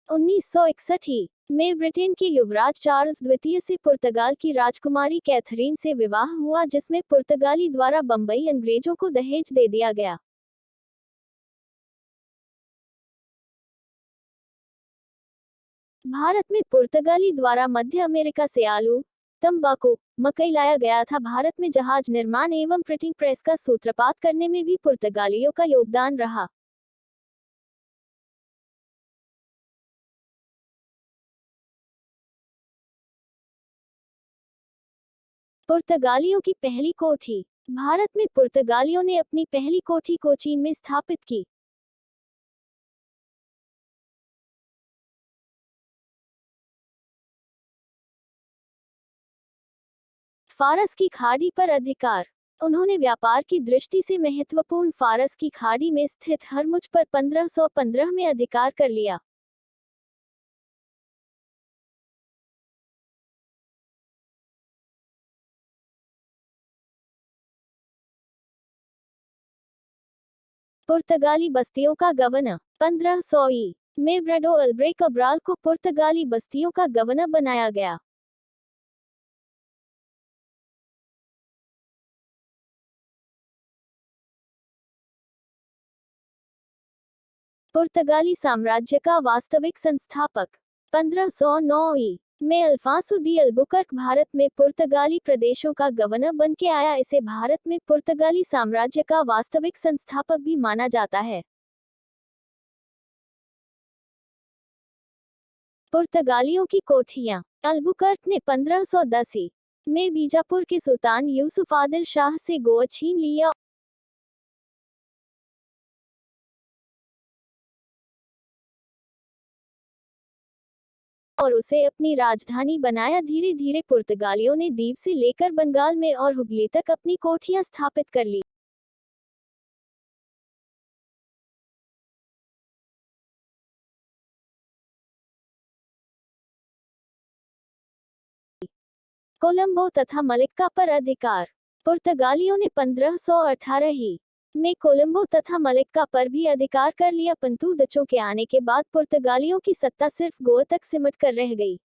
उन्नीस सौ इकसठ में ब्रिटेन के युवराज चार्ल्स द्वितीय से पुर्तगाल की राजकुमारी कैथरीन से विवाह हुआ, जिसमें पुर्तगाली द्वारा बंबई अंग्रेजों को दहेज दे दिया गया। भारत में पुर्तगाली द्वारा मध्य अमेरिका से आलू, तंबाकू, मकई लाया गया था। भारत में जहाज निर्माण एवं प्रिंटिंग प्रेस का सूत्रपात करने में भी पुर्तगालियों का योगदान रहा। पुर्तगालियों की पहली कोठी। भारत में पुर्तगालियों ने अपनी पहली कोठी कोचीन में स्थापित की। फारस की खाड़ी पर अधिकार। उन्होंने व्यापार की दृष्टि से महत्वपूर्ण फारस की खाड़ी में स्थित हरमुज पर 1515 में अधिकार कर लिया। पुर्तगाली बस्तियों का गवर्नर। 1500 में ब्रेडो अल्ब्रे कब्राल को पुर्तगाली बस्तियों का गवर्नर बनाया गया। पुर्तगाली साम्राज्य का वास्तविक संस्थापक। 1509 में अल्फांसो डी अल्बुकर्क भारत में पुर्तगाली प्रदेशों का गवर्नर बन के आया। इसे भारत में पुर्तगाली साम्राज्य का वास्तविक संस्थापक भी माना जाता है। पुर्तगालियों की कोठियां। अल्बुकर्क ने 1510 में बीजापुर के सुल्तान यूसुफ आदिल शाह से गोवा छीन लिया और उसे अपनी राजधानी बनाया। धीरे धीरे पुर्तगालियों ने द्वीप से लेकर बंगाल में और हुगली तक अपनी कोठियां स्थापित कर ली। कोलंबो तथा मलक्का पर अधिकार। पुर्तगालियों ने 1518 में कोलंबो तथा मलक्का पर भी अधिकार कर लिया, परंतु डचों के आने के बाद पुर्तगालियों की सत्ता सिर्फ गोवा तक सिमट कर रह गई।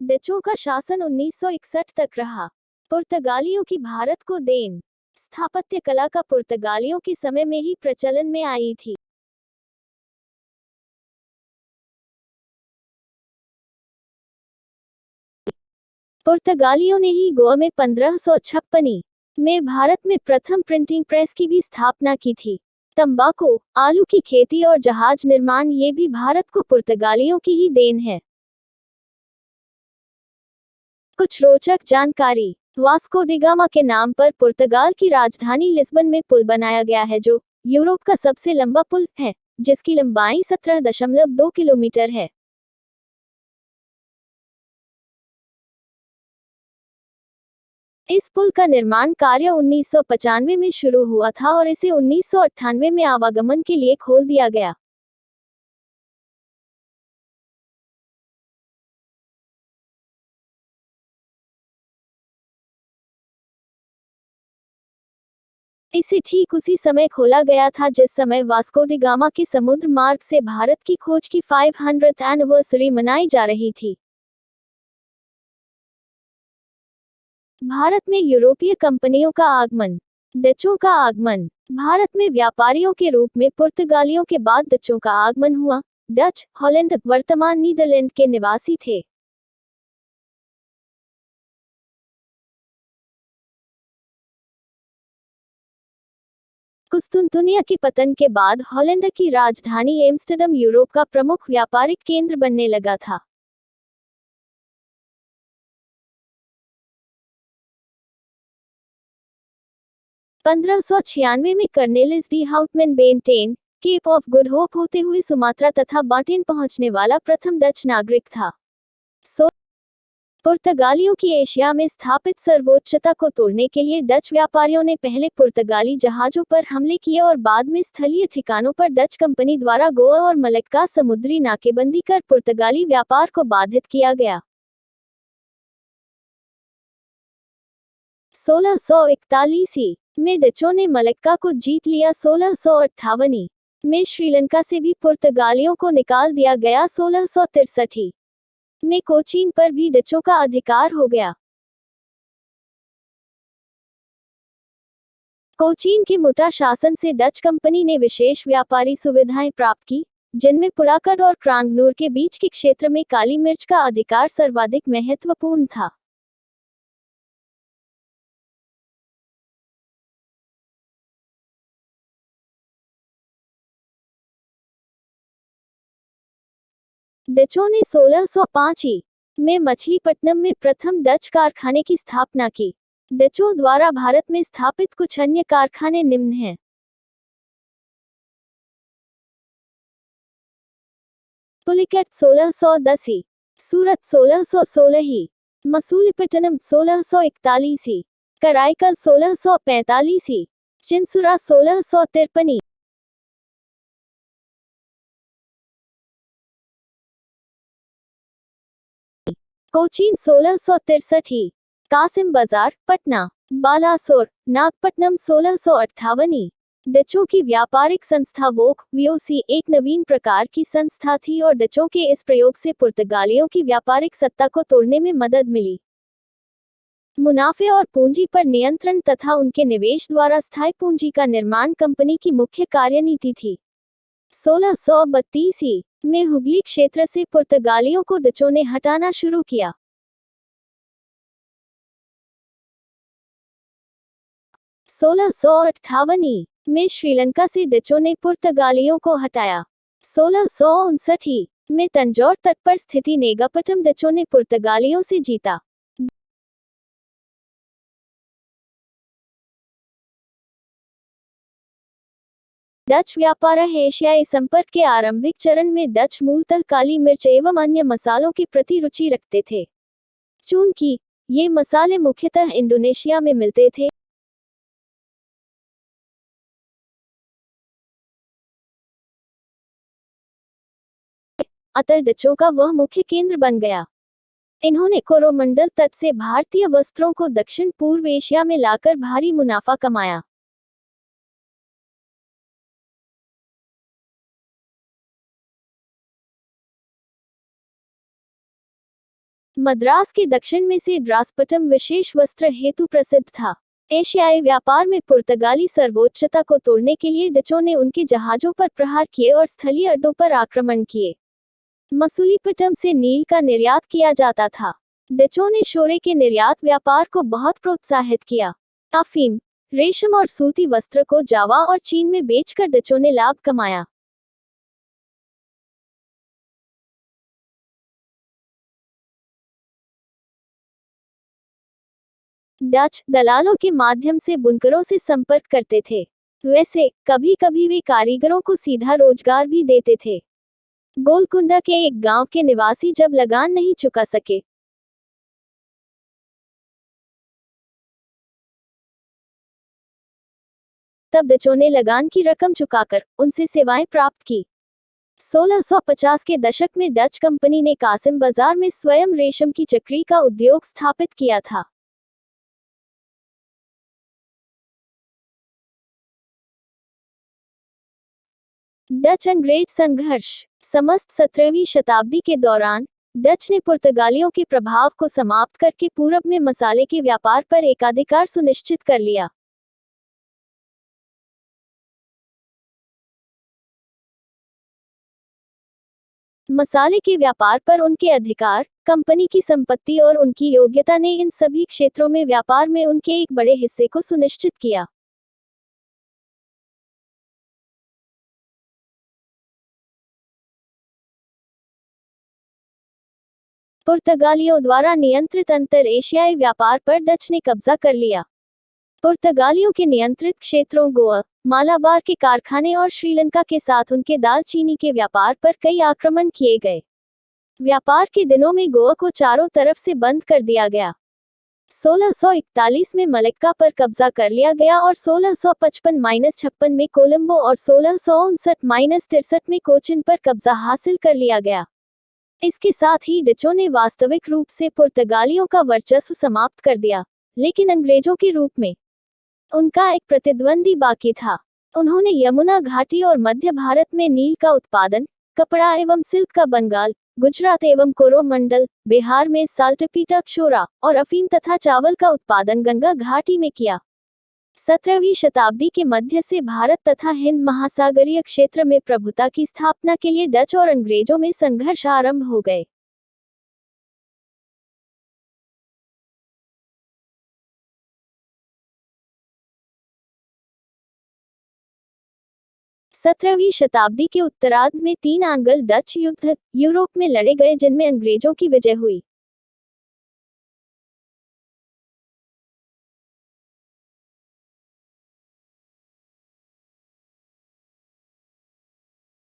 डचों का शासन 1961 तक रहा। पुर्तगालियों की भारत को देन। स्थापत्य कला का पुर्तगालियों के समय में ही प्रचलन में आई थी। पुर्तगालियों ने ही गोवा में 1556 में भारत में प्रथम प्रिंटिंग प्रेस की भी स्थापना की थी। तंबाकू, आलू की खेती और जहाज निर्माण, ये भी भारत को पुर्तगालियों की ही देन है। कुछ रोचक जानकारी। वास्को डी गामा के नाम पर पुर्तगाल की राजधानी लिस्बन में पुल बनाया गया है, जो यूरोप का सबसे लंबा पुल है, जिसकी लंबाई 17.2 किलोमीटर है। इस पुल का निर्माण कार्य 1995 में शुरू हुआ था और इसे 1998 में आवागमन के लिए खोल दिया गया। इसे ठीक उसी समय खोला गया था जिस समय वास्को डी गामा के समुद्र मार्ग से भारत की खोज की 500th एनिवर्सरी मनाई जा रही थी। भारत में यूरोपीय कंपनियों का आगमन। डचों का आगमन। भारत में व्यापारियों के रूप में पुर्तगालियों के बाद डचों का आगमन हुआ। डच, हॉलैंड, वर्तमान नीदरलैंड के निवासी थे। कुस्तुनतुनिया के पतन के बाद हॉलैंड की राजधानी एम्स्टर्डम यूरोप का प्रमुख व्यापारिक केंद्र बनने लगा था। पंद्रह सौ 96 में Cornelis de Houtman Banten, Cape of Good Hope होते हुए सुमात्रा तथा बाटेन पहुंचने वाला प्रथम डच नागरिक था। पुर्तगालियों की एशिया में स्थापित सर्वोच्चता को तोड़ने के लिए डच व्यापारियों ने पहले पुर्तगाली जहाजों पर हमले किए और बाद में स्थलीय ठिकानों पर डच कंपनी द्वारा गोवा और मलक्का समुद्री नाकेबंदी कर पुर्तगाली व्यापार को बाधित किया गया। 1641 में डचों ने मलक्का को जीत लिया। 1658 में श्रीलंका से भी पुर्तगालियों को निकाल दिया गया। 1663 में कोचीन पर भी डचों का अधिकार हो गया। कोचीन के मुटा शासन से डच कंपनी ने विशेष व्यापारी सुविधाएं प्राप्त की, जिनमें पुराकड़ और क्रांगनूर के बीच के क्षेत्र में काली मिर्च का अधिकार सर्वाधिक महत्वपूर्ण था। डचों ने 1605 में मछलीपट्टनम में प्रथम डच कारखाने की स्थापना की। डचों द्वारा भारत में स्थापित कुछ अन्य कारखाने निम्न हैं। पुलिकट 1610, सूरत 1616, मसूलीपट्टनम 1641, कराईकल 1645, चिंसुरा 1653। कोचीन 1663, कासिम बाजार, पटना, बालासोर, नागपट्टनम 1658। डचों की व्यापारिक संस्था वोक वीओसी एक नवीन प्रकार की संस्था थी और डचों के इस प्रयोग से पुर्तगालियों की व्यापारिक सत्ता को तोड़ने में मदद मिली। मुनाफे और पूंजी पर नियंत्रण तथा उनके निवेश द्वारा स्थायी पूंजी का निर्माण कंपनी की मुख्य कार्यनीति थी। 1632 में हुगली क्षेत्र से पुर्तगालियों को डचों ने हटाना शुरू किया। 1658 में श्रीलंका से डचों ने पुर्तगालियों को हटाया। 1659 में तंजौर तट पर स्थिति नेगापट्टम डचों ने पुर्तगालियों से जीता। डच व्यापार एशियाई संपर्क के आरंभिक चरण में डच मूलतः काली मिर्च एवं अन्य मसालों के प्रति रुचि रखते थे। चूंकि ये मसाले मुख्यतः इंडोनेशिया में मिलते थे, अतः डचों का वह मुख्य केंद्र बन गया। इन्होंने कोरोमंडल तट से भारतीय वस्त्रों को दक्षिण पूर्व एशिया में लाकर भारी मुनाफा कमाया। मद्रास के दक्षिण में से ड्रासपटम विशेष वस्त्र हेतु प्रसिद्ध था। एशियाई व्यापार में पुर्तगाली सर्वोच्चता को तोड़ने के लिए डचों ने उनके जहाजों पर प्रहार किए और स्थलीय अड्डों पर आक्रमण किए। मसूलीपट्टनम से नील का निर्यात किया जाता था। डचों ने शोरे के निर्यात व्यापार को बहुत प्रोत्साहित किया। अफीम, रेशम और सूती वस्त्र को जावा और चीन में बेचकर डचों ने लाभ कमाया। डच दलालों के माध्यम से बुनकरों से संपर्क करते थे। वैसे कभी कभी वे कारीगरों को सीधा रोजगार भी देते थे। गोलकुंडा के एक गांव के निवासी जब लगान नहीं चुका सके, तब डचों ने लगान की रकम चुकाकर उनसे सेवाएं प्राप्त की। 1650 के दशक में डच कंपनी ने कासिम बाजार में स्वयं रेशम की चक्री का उद्योग स्थापित किया था। डच अंग्रेज संघर्ष। समस्त 17वीं शताब्दी के दौरान डच ने पुर्तगालियों के प्रभाव को समाप्त करके पूरब में मसाले के व्यापार पर एकाधिकार सुनिश्चित कर लिया। मसाले के व्यापार पर उनके अधिकार, कंपनी की संपत्ति और उनकी योग्यता ने इन सभी क्षेत्रों में व्यापार में उनके एक बड़े हिस्से को सुनिश्चित किया। पुर्तगालियों द्वारा नियंत्रित अंतर एशियाई व्यापार पर डच ने कब्जा कर लिया। पुर्तगालियों के नियंत्रित क्षेत्रों गोवा, मालाबार के कारखाने और श्रीलंका के साथ उनके दालचीनी के व्यापार पर कई आक्रमण किए गए। व्यापार के दिनों में गोवा को चारों तरफ से बंद कर दिया गया। 1641 में मलक्का पर कब्जा कर लिया गया और 1655-56 में कोलंबो और 1659-63 में कोचिन पर कब्जा हासिल कर लिया गया। इसके साथ ही डचों ने वास्तविक रूप से पुर्तगालियों का वर्चस्व समाप्त कर दिया, लेकिन अंग्रेजों के रूप में उनका एक प्रतिद्वंदी बाकी था। उन्होंने यमुना घाटी और मध्य भारत में नील का उत्पादन, कपड़ा एवं सिल्क का बंगाल, गुजरात एवं कोरोमंडल, बिहार में साल्टपीटा, क्षोरा और अफीम तथा चावल का उत्पादन गंगा घाटी में किया। 17वीं शताब्दी के मध्य से भारत तथा हिंद महासागरीय क्षेत्र में प्रभुता की स्थापना के लिए डच और अंग्रेजों में संघर्ष आरंभ हो गए। सत्रहवीं शताब्दी के उत्तरार्ध में 3 आंग्ल डच युद्ध यूरोप में लड़े गए, जिनमें अंग्रेजों की विजय हुई।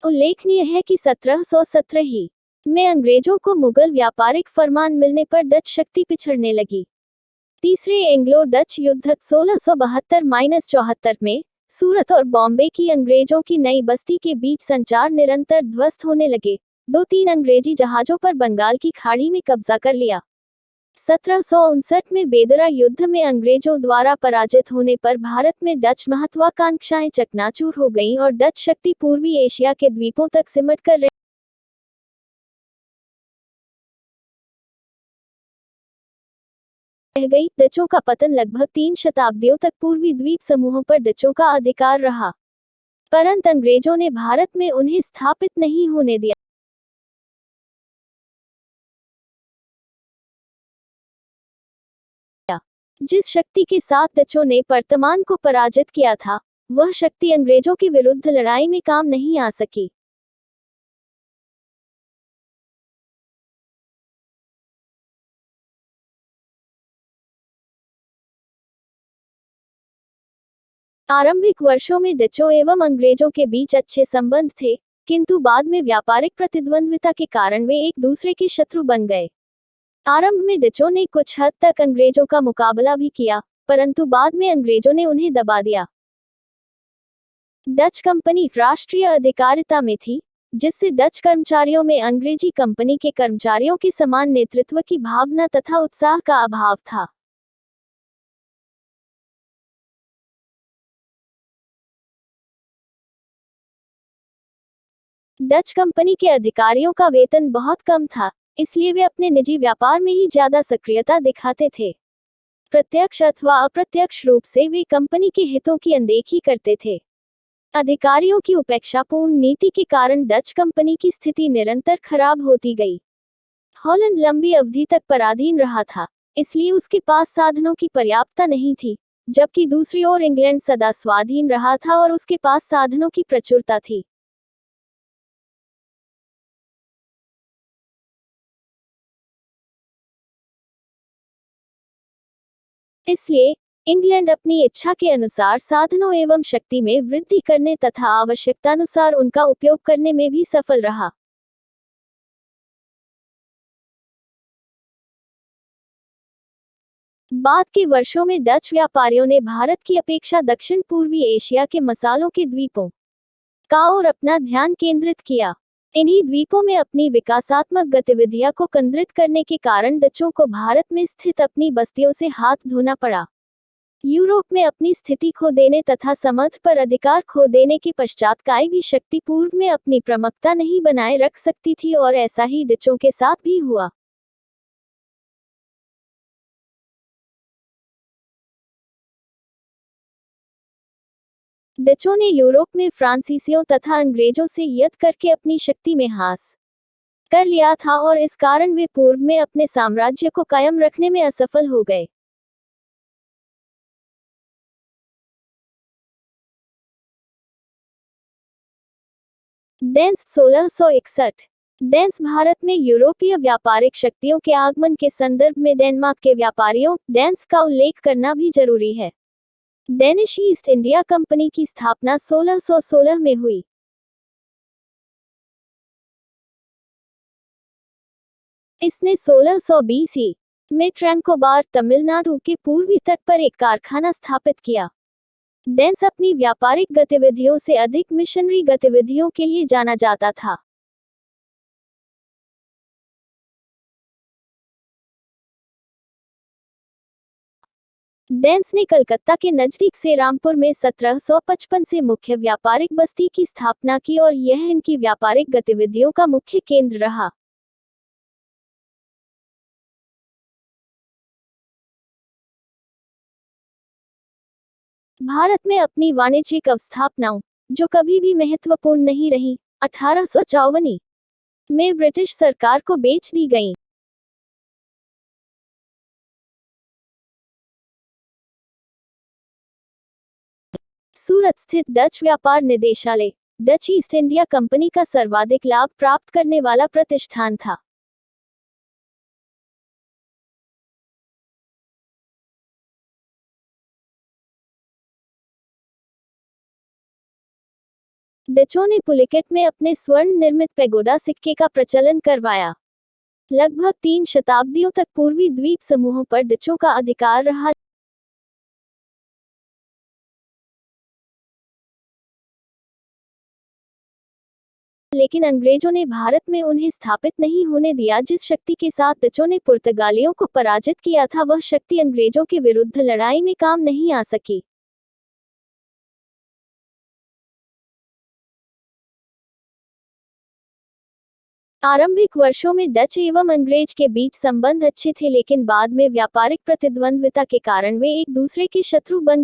उल्लेखनीय है कि 1717 ही में अंग्रेजों को मुगल व्यापारिक फरमान मिलने पर डच शक्ति पिछड़ने लगी। तीसरे एंग्लो डच युद्ध 1672-74 में सूरत और बॉम्बे की अंग्रेजों की नई बस्ती के बीच संचार निरंतर ध्वस्त होने लगे। 2-3 अंग्रेजी जहाजों पर बंगाल की खाड़ी में कब्जा कर लिया। 1759 में बेदरा युद्ध में अंग्रेजों द्वारा पराजित होने पर भारत में डच महत्वाकांक्षाएं चकनाचूर हो गईं और डच शक्ति पूर्वी एशिया के द्वीपों तक सिमट कर रह गई। डचों का पतन लगभग 3 शताब्दियों तक पूर्वी द्वीप समूहों पर डचों का अधिकार रहा, परंतु अंग्रेजों ने भारत में उन्हें स्थापित नहीं होने दिया। जिस शक्ति के साथ डचों ने वर्तमान को पराजित किया था, वह शक्ति अंग्रेजों के विरुद्ध लड़ाई में काम नहीं आ सकी। आरंभिक वर्षों में डचों एवं अंग्रेजों के बीच अच्छे संबंध थे, किंतु बाद में व्यापारिक प्रतिद्वंद्विता के कारण वे एक दूसरे के शत्रु बन गए। आरंभ में डचों ने कुछ हद तक अंग्रेजों का मुकाबला भी किया, परंतु बाद में अंग्रेजों ने उन्हें दबा दिया। डच कंपनी राष्ट्रीय अधिकारिता में थी, जिससे डच कर्मचारियों में अंग्रेजी कंपनी के कर्मचारियों के समान नेतृत्व की भावना तथा उत्साह का अभाव था। डच कंपनी के अधिकारियों का वेतन बहुत कम था, इसलिए वे अपने निजी व्यापार में ही ज्यादा सक्रियता दिखाते थे। प्रत्यक्ष अथवा अप्रत्यक्ष रूप से वे कंपनी के हितों की अनदेखी करते थे। अधिकारियों की उपेक्षापूर्ण नीति के कारण डच कंपनी की स्थिति निरंतर खराब होती गई। हॉलैंड लंबी अवधि तक पराधीन रहा था, इसलिए उसके पास साधनों की पर्याप्तता नहीं थी, जबकि दूसरी ओर इंग्लैंड सदा स्वाधीन रहा था और उसके पास साधनों की प्रचुरता थी। इसलिए इंग्लैंड अपनी इच्छा के अनुसार साधनों एवं शक्ति में वृद्धि करने तथा आवश्यकतानुसार उनका उपयोग करने में भी सफल रहा। बाद के वर्षों में डच व्यापारियों ने भारत की अपेक्षा दक्षिण पूर्वी एशिया के मसालों के द्वीपों का ओर अपना ध्यान केंद्रित किया। इन्हीं द्वीपों में अपनी विकासात्मक गतिविधियां को केंद्रित करने के कारण डचों को भारत में स्थित अपनी बस्तियों से हाथ धोना पड़ा। यूरोप में अपनी स्थिति खो देने तथा समर्थ पर अधिकार खो देने के पश्चात कोई भी शक्ति पूर्व में अपनी प्रमुखता नहीं बनाए रख सकती थी, और ऐसा ही डचों के साथ भी हुआ। डचों ने यूरोप में फ्रांसीसियों तथा अंग्रेजों से युद्ध करके अपनी शक्ति में हासिल कर लिया था, और इस कारण वे पूर्व में अपने साम्राज्य को कायम रखने में असफल हो गए। डेन्स 1661। डेन्स भारत में यूरोपीय व्यापारिक शक्तियों के आगमन के संदर्भ में डेनमार्क के व्यापारियों डेन्स का उल्लेख करना भी जरूरी है। डेनिश ईस्ट इंडिया कंपनी की स्थापना 1616 में हुई। इसने 1620 में ट्रैंकोबार, तमिलनाडु के पूर्वी तट पर एक कारखाना स्थापित किया। डेन्स अपनी व्यापारिक गतिविधियों से अधिक मिशनरी गतिविधियों के लिए जाना जाता था। डेन्स ने कलकत्ता के नजदीक से रामपुर में 1755 से मुख्य व्यापारिक बस्ती की स्थापना की, और यह इनकी व्यापारिक गतिविधियों का मुख्य केंद्र रहा। भारत में अपनी वाणिज्यिक अवस्थापनाओं, जो कभी भी महत्वपूर्ण नहीं रही, 1854 में ब्रिटिश सरकार को बेच दी गईं। सूरत स्थित डच व्यापार निदेशालय डच ईस्ट इंडिया कंपनी का सर्वाधिक लाभ प्राप्त करने वाला प्रतिष्ठान था। डचों ने पुलिकेट में अपने स्वर्ण निर्मित पेगोडा सिक्के का प्रचलन करवाया। लगभग 3 शताब्दियों तक पूर्वी द्वीप समूहों पर डचों का अधिकार रहा। लेकिन अंग्रेजों ने भारत में उन्हें स्थापित नहीं होने दिया। जिस शक्ति के साथ डचों ने पुर्तगालियों को पराजित किया था, वह शक्ति अंग्रेजों के विरुद्ध लड़ाई में काम नहीं आ सकी। आरंभिक वर्षों में डच एवं अंग्रेज के बीच संबंध अच्छे थे, लेकिन बाद में व्यापारिक प्रतिद्वंद्विता के कारण वे एक दूसरे के शत्रु बन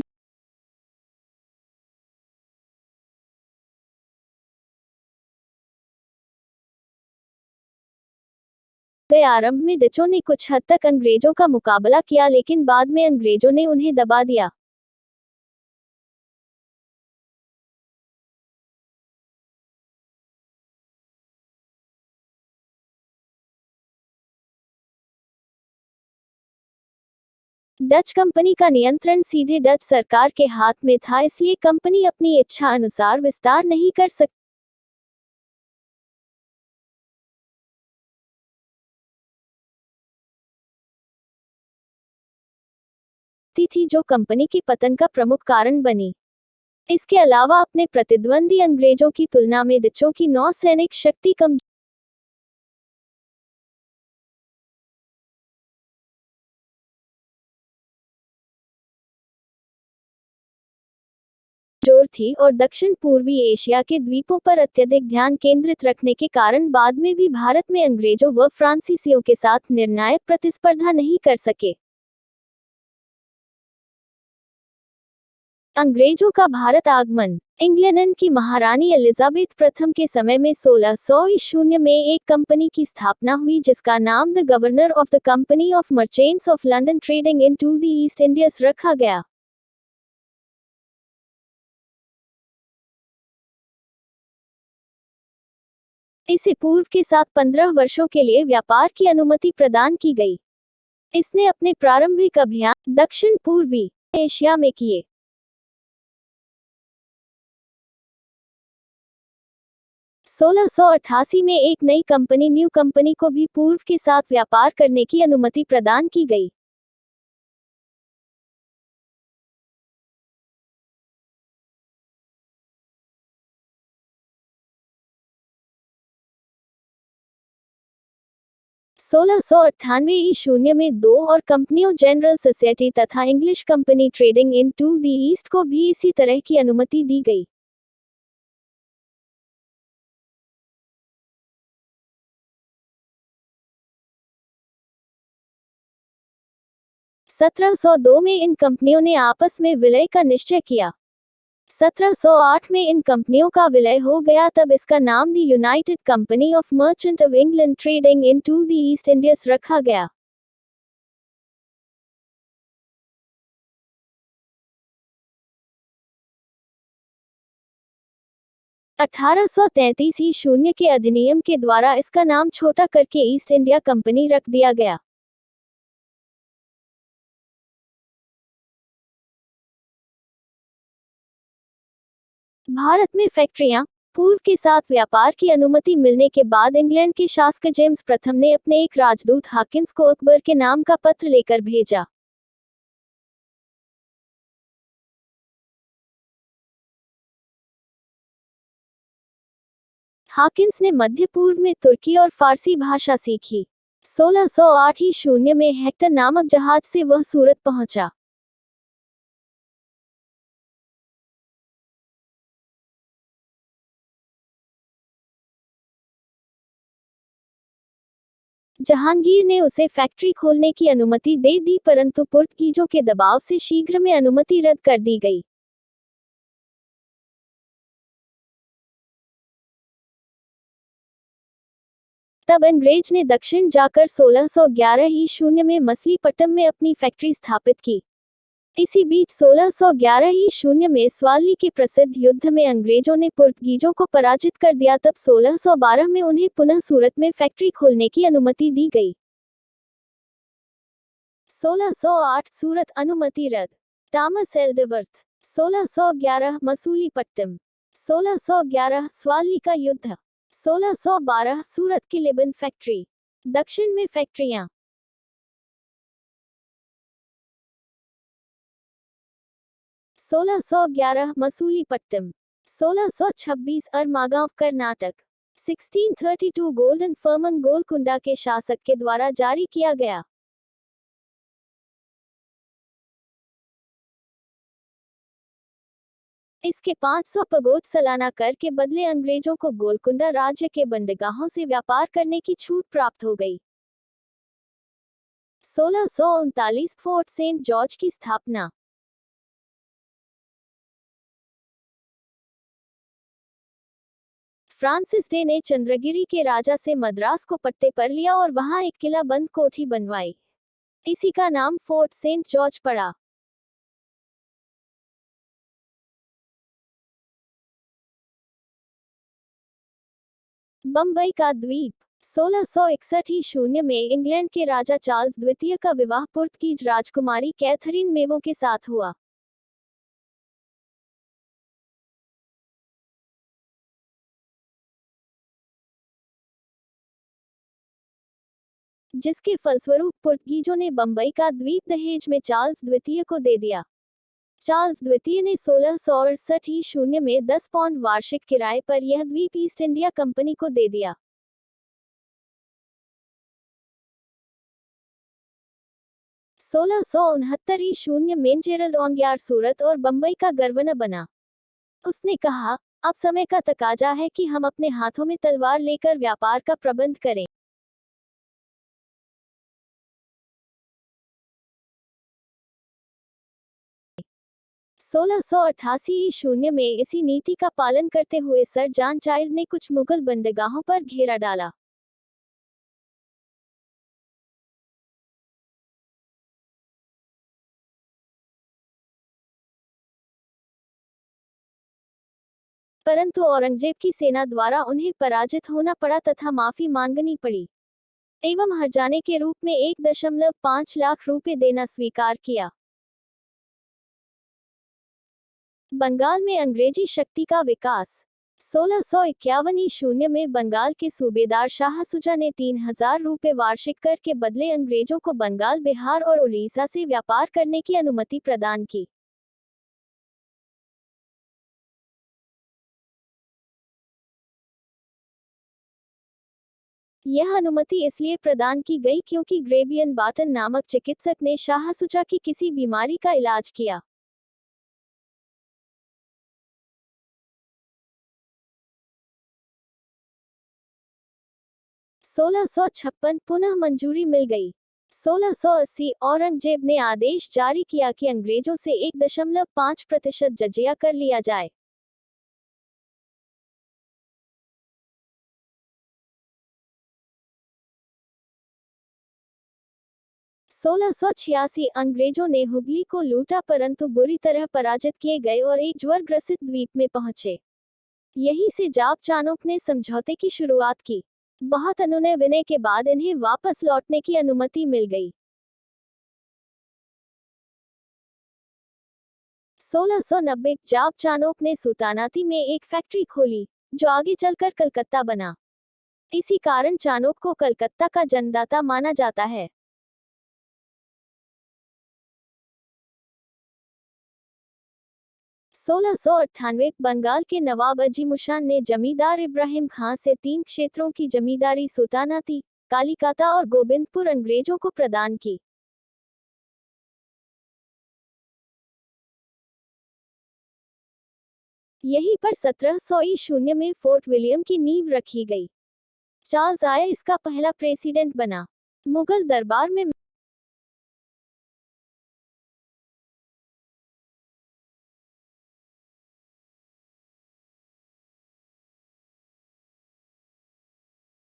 गए। आरंभ में डचों ने कुछ हद तक अंग्रेजों का मुकाबला किया, लेकिन बाद में अंग्रेजों ने उन्हें दबा दिया। डच कंपनी का नियंत्रण सीधे डच सरकार के हाथ में था, इसलिए कंपनी अपनी इच्छा अनुसार विस्तार नहीं कर सकती। थी जो कंपनी के पतन का प्रमुख कारण बनी। इसके अलावा अपने प्रतिद्वंदी अंग्रेजों की तुलना में डचों की नौसैनिक शक्ति कम जोर थी और दक्षिण पूर्वी एशिया के द्वीपों पर अत्यधिक ध्यान केंद्रित रखने के कारण बाद में भी भारत में अंग्रेजों व फ्रांसीसियों के साथ निर्णायक प्रतिस्पर्धा नहीं कर सके। अंग्रेजों का भारत आगमन इंग्लैंड की महारानी एलिजाबेथ प्रथम के समय में 1600 में एक कंपनी की स्थापना हुई, जिसका नाम the governor of the company of merchants of London trading in to the East Indies रखा गया। इसे पूर्व के साथ 15 वर्षों के लिए व्यापार की अनुमति प्रदान की गई। इसने अपने प्रारंभिक अभियान दक्षिण पूर्वी एशिया में किए। 1688 में एक नई कंपनी न्यू कंपनी को भी पूर्व के साथ व्यापार करने की अनुमति प्रदान की गई। ईस्वी में 2 और कंपनियों जनरल सोसाइटी तथा English company trading in to the east को भी इसी तरह की अनुमति दी गई। (1702 में इन कंपनियों ने आपस में विलय का निश्चय किया। 1708 में इन कंपनियों का विलय हो गया, तब इसका नाम the united company of merchant of England trading in to the East Indies रखा गया। ईस्वी के अधिनियम के द्वारा इसका नाम छोटा करके ईस्ट इंडिया कंपनी रख दिया गया। भारत में फैक्ट्रियां पूर्व के साथ व्यापार की अनुमति मिलने के बाद इंग्लैंड के शासक जेम्स प्रथम ने अपने एक राजदूत हाकिंस को अकबर के नाम का पत्र लेकर भेजा। हाकिंस ने मध्य पूर्व में तुर्की और फारसी भाषा सीखी। 1608 ईस्वी में हेक्टर नामक जहाज से वह सूरत पहुंचा। जहांगीर ने उसे फैक्ट्री खोलने की अनुमति दे दी, परंतु पुर्तगीजों के दबाव से शीघ्र में अनुमति रद्द कर दी गई। तब अंग्रेज ने दक्षिण जाकर 1611 ईस्वी में मछलीपट्टनम में अपनी फैक्ट्री स्थापित की। इसी बीच 1611 ईस्वी में स्वाली के प्रसिद्ध युद्ध में अंग्रेजों ने पुर्तगीजों को पराजित कर दिया। तब 1612 में उन्हें पुनः सूरत में फैक्ट्री खोलने की अनुमति दी गई। 1608 सूरत अनुमति रद्द। टॉमस एल्डरवर्थ। 1611 मसूलीपट्टनम। 1611 स्वाली का युद्ध। 1612 सूरत की लिबन फैक्ट्री। दक्षिण में फैक्ट्रियां। 1611 मसूलीपट्टनम। 1626 अरमागांव कर्नाटक। 1632 गोल्डन फर्मन गोलकुंडा के शासक के द्वारा जारी किया गया। इसके 500 पगोट सालाना कर के बदले अंग्रेजों को गोलकुंडा राज्य के बंदरगाहों से व्यापार करने की छूट प्राप्त हो गई। 1639 फोर्ट सेंट जॉर्ज की स्थापना। फ्रांसिस डे ने चंद्रगिरी के राजा से मद्रास को पट्टे पर लिया और वहां एक किला बंद कोठी बनवाई। इसी का नाम फोर्ट सेंट जॉर्ज पड़ा। बम्बई का द्वीप। 1661 ईस्वी में इंग्लैंड के राजा चार्ल्स द्वितीय का विवाह पुर्तगीज राजकुमारी कैथरीन मेवो के साथ हुआ। जिसके फलस्वरूप पुर्तगीजों ने बम्बई का द्वीप दहेज में चार्ल्स द्वितीय को दे दिया। चार्ल्स द्वितीय ने 1668 ईस्वी में 10 पाउंड वार्षिक किराए पर यह द्वीप ईस्ट इंडिया कंपनी को दे दिया। 1669 ईस्वी में जेरल्ड ऑनग्यार सूरत और बम्बई का गवर्नर बना। उसने कहा, अब समय का तकाजा है कि हम अपने हाथों में तलवार लेकर व्यापार का प्रबंध करें। 1688 ईस्वी में इसी नीति का पालन करते हुए सर जॉन चाइल्ड ने कुछ मुगल बंदरगाहों पर घेरा डाला। परंतु औरंगजेब की सेना द्वारा उन्हें पराजित होना पड़ा तथा माफी मांगनी पड़ी एवं हर्जाने के रूप में 1.5 लाख रुपए देना स्वीकार किया। बंगाल में अंग्रेजी शक्ति का विकास। 1651 ईस्वी में बंगाल के सूबेदार शाह सुजा ने 3000 रुपए वार्षिक कर के बदले अंग्रेजों को बंगाल, बिहार और उड़ीसा से व्यापार करने की अनुमति प्रदान की। यह अनुमति इसलिए प्रदान की गई क्योंकि ग्रेबियन बाटन नामक चिकित्सक ने शाह सुजा की किसी बीमारी का इलाज किया। 1656 पुनः मंजूरी मिल गई। 1680 औरंगजेब ने आदेश जारी किया कि अंग्रेजों से 1.5% जजिया कर लिया जाए। 1686 अंग्रेजों ने हुगली को लूटा परंतु बुरी तरह पराजित किए गए और एक ज्वर-ग्रसित द्वीप में पहुंचे। यहीं से जाप चानोक ने समझौते की शुरुआत की। बहुत अनुनय विनय के बाद इन्हें वापस लौटने की अनुमति मिल गई। 1690 जाप चानोक ने सुल्तानाती में एक फैक्ट्री खोली, जो आगे चलकर कलकत्ता बना। इसी कारण चानोक को कलकत्ता का जन्मदाता माना जाता है। 1698 बंगाल के नवाब अजीमुशान ने जमींदार इब्राहिम खां से 3 क्षेत्रों की जमींदारी सुल्तानाती, कालीकाता और गोबिंदपुर अंग्रेजों को प्रदान की। यहीं पर 1700 ईस्वी में फोर्ट विलियम की नींव रखी गई। चार्ल्स आय इसका पहला प्रेसिडेंट बना। मुगल दरबार में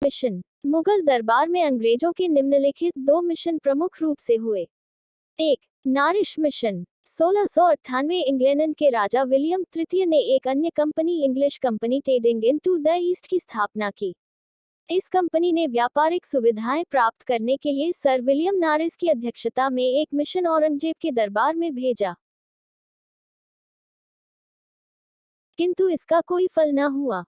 मिशन। मुगल दरबार में अंग्रेजों के निम्नलिखित 2 मिशन प्रमुख रूप से हुए। 1. नारिश मिशन। 1698 इंग्लैंड के राजा विलियम तृतीय ने एक अन्य company English company trading into the east की स्थापना की। इस कंपनी ने व्यापारिक सुविधाएं प्राप्त करने के लिए सर विलियम नारिस की अध्यक्षता में एक मिशन औरंगजेब के दरबार में भेजा, किंतु इसका कोई फल न हुआ।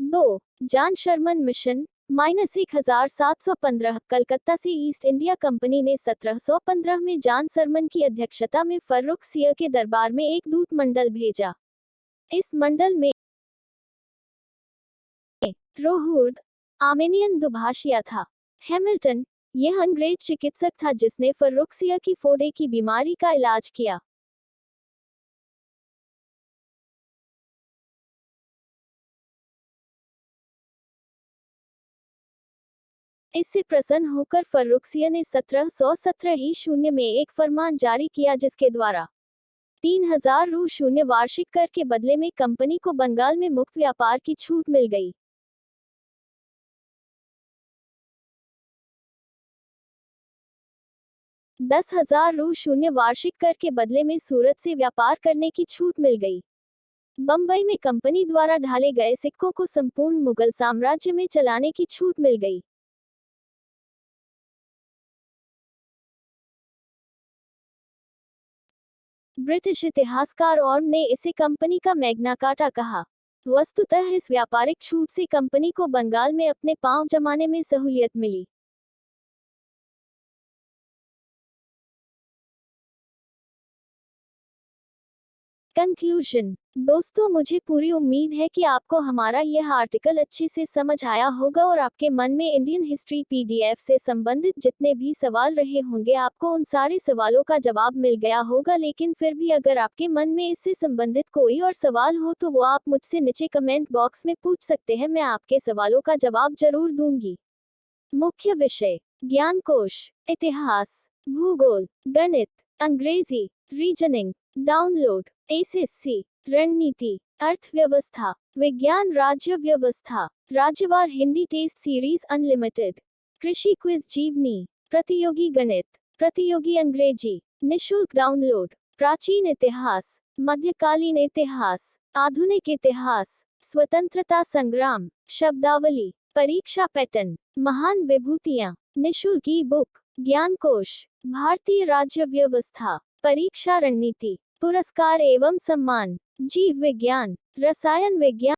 2. John Sharman mission -1715। कलकत्ता से ईस्ट इंडिया कंपनी ने 1715 में जॉन शर्मन की अध्यक्षता में फर्रुख सिंह के दरबार में एक दूत मंडल भेजा। इस मंडल में रोहुर्द आर्मेनियन दुभाषिया था। हैमिल्टन यह अंग्रेज चिकित्सक था जिसने फर्रुख सिंह की फोड़े की बीमारी का इलाज किया। इससे प्रसन्न होकर फर्रुख सिंह ने 1717 ही शून्य में एक फरमान जारी किया जिसके द्वारा 3000 रू शून्य वार्षिक कर के बदले में कंपनी को बंगाल में मुक्त व्यापार की छूट मिल गई। 10,000 रू शून्य वार्षिक कर के बदले में सूरत से व्यापार करने की छूट मिल गई। बंबई में कंपनी द्वारा ढाले गए सिक्कों को संपूर्ण मुगल साम्राज्य में चलाने की छूट मिल गई। ब्रिटिश इतिहासकार ऑर्म ने इसे कंपनी का मैग्ना कार्टा कहा। वस्तुतः इस व्यापारिक छूट से कंपनी को बंगाल में अपने पांव जमाने में सहूलियत मिली। कंक्लूजन। दोस्तों, मुझे पूरी उम्मीद है कि आपको हमारा यह आर्टिकल अच्छे से समझ आया होगा और आपके मन में इंडियन हिस्ट्री पीडीएफ से संबंधित जितने भी सवाल रहे होंगे आपको उन सारे सवालों का जवाब मिल गया होगा। लेकिन फिर भी अगर आपके मन में इससे संबंधित कोई और सवाल हो तो वो आप मुझसे नीचे कमेंट बॉक्स में पूछ सकते हैं। मैं आपके सवालों का जवाब जरूर दूंगी। मुख्य विषय: ज्ञान कोश, इतिहास, भूगोल, गणित, अंग्रेजी, रीजनिंग। डाउनलोड: एसएससी, रणनीति, अर्थव्यवस्था, विज्ञान, राज्य व्यवस्था, राज्यवार हिंदी टेस्ट सीरीज अनलिमिटेड, कृषि क्विज जीवनी, प्रतियोगी गणित, प्रतियोगी अंग्रेजी, निशुल्क डाउनलोड। प्राचीन इतिहास, मध्यकालीन इतिहास, आधुनिक इतिहास, स्वतंत्रता संग्राम, शब्दावली, परीक्षा पैटर्न, महान विभूतियां, निशुल्क ई बुक, ज्ञान कोश, भारतीय राज्य व्यवस्था, परीक्षा रणनीति, पुरस्कार एवं सम्मान, जीव विज्ञान, रसायन विज्ञान।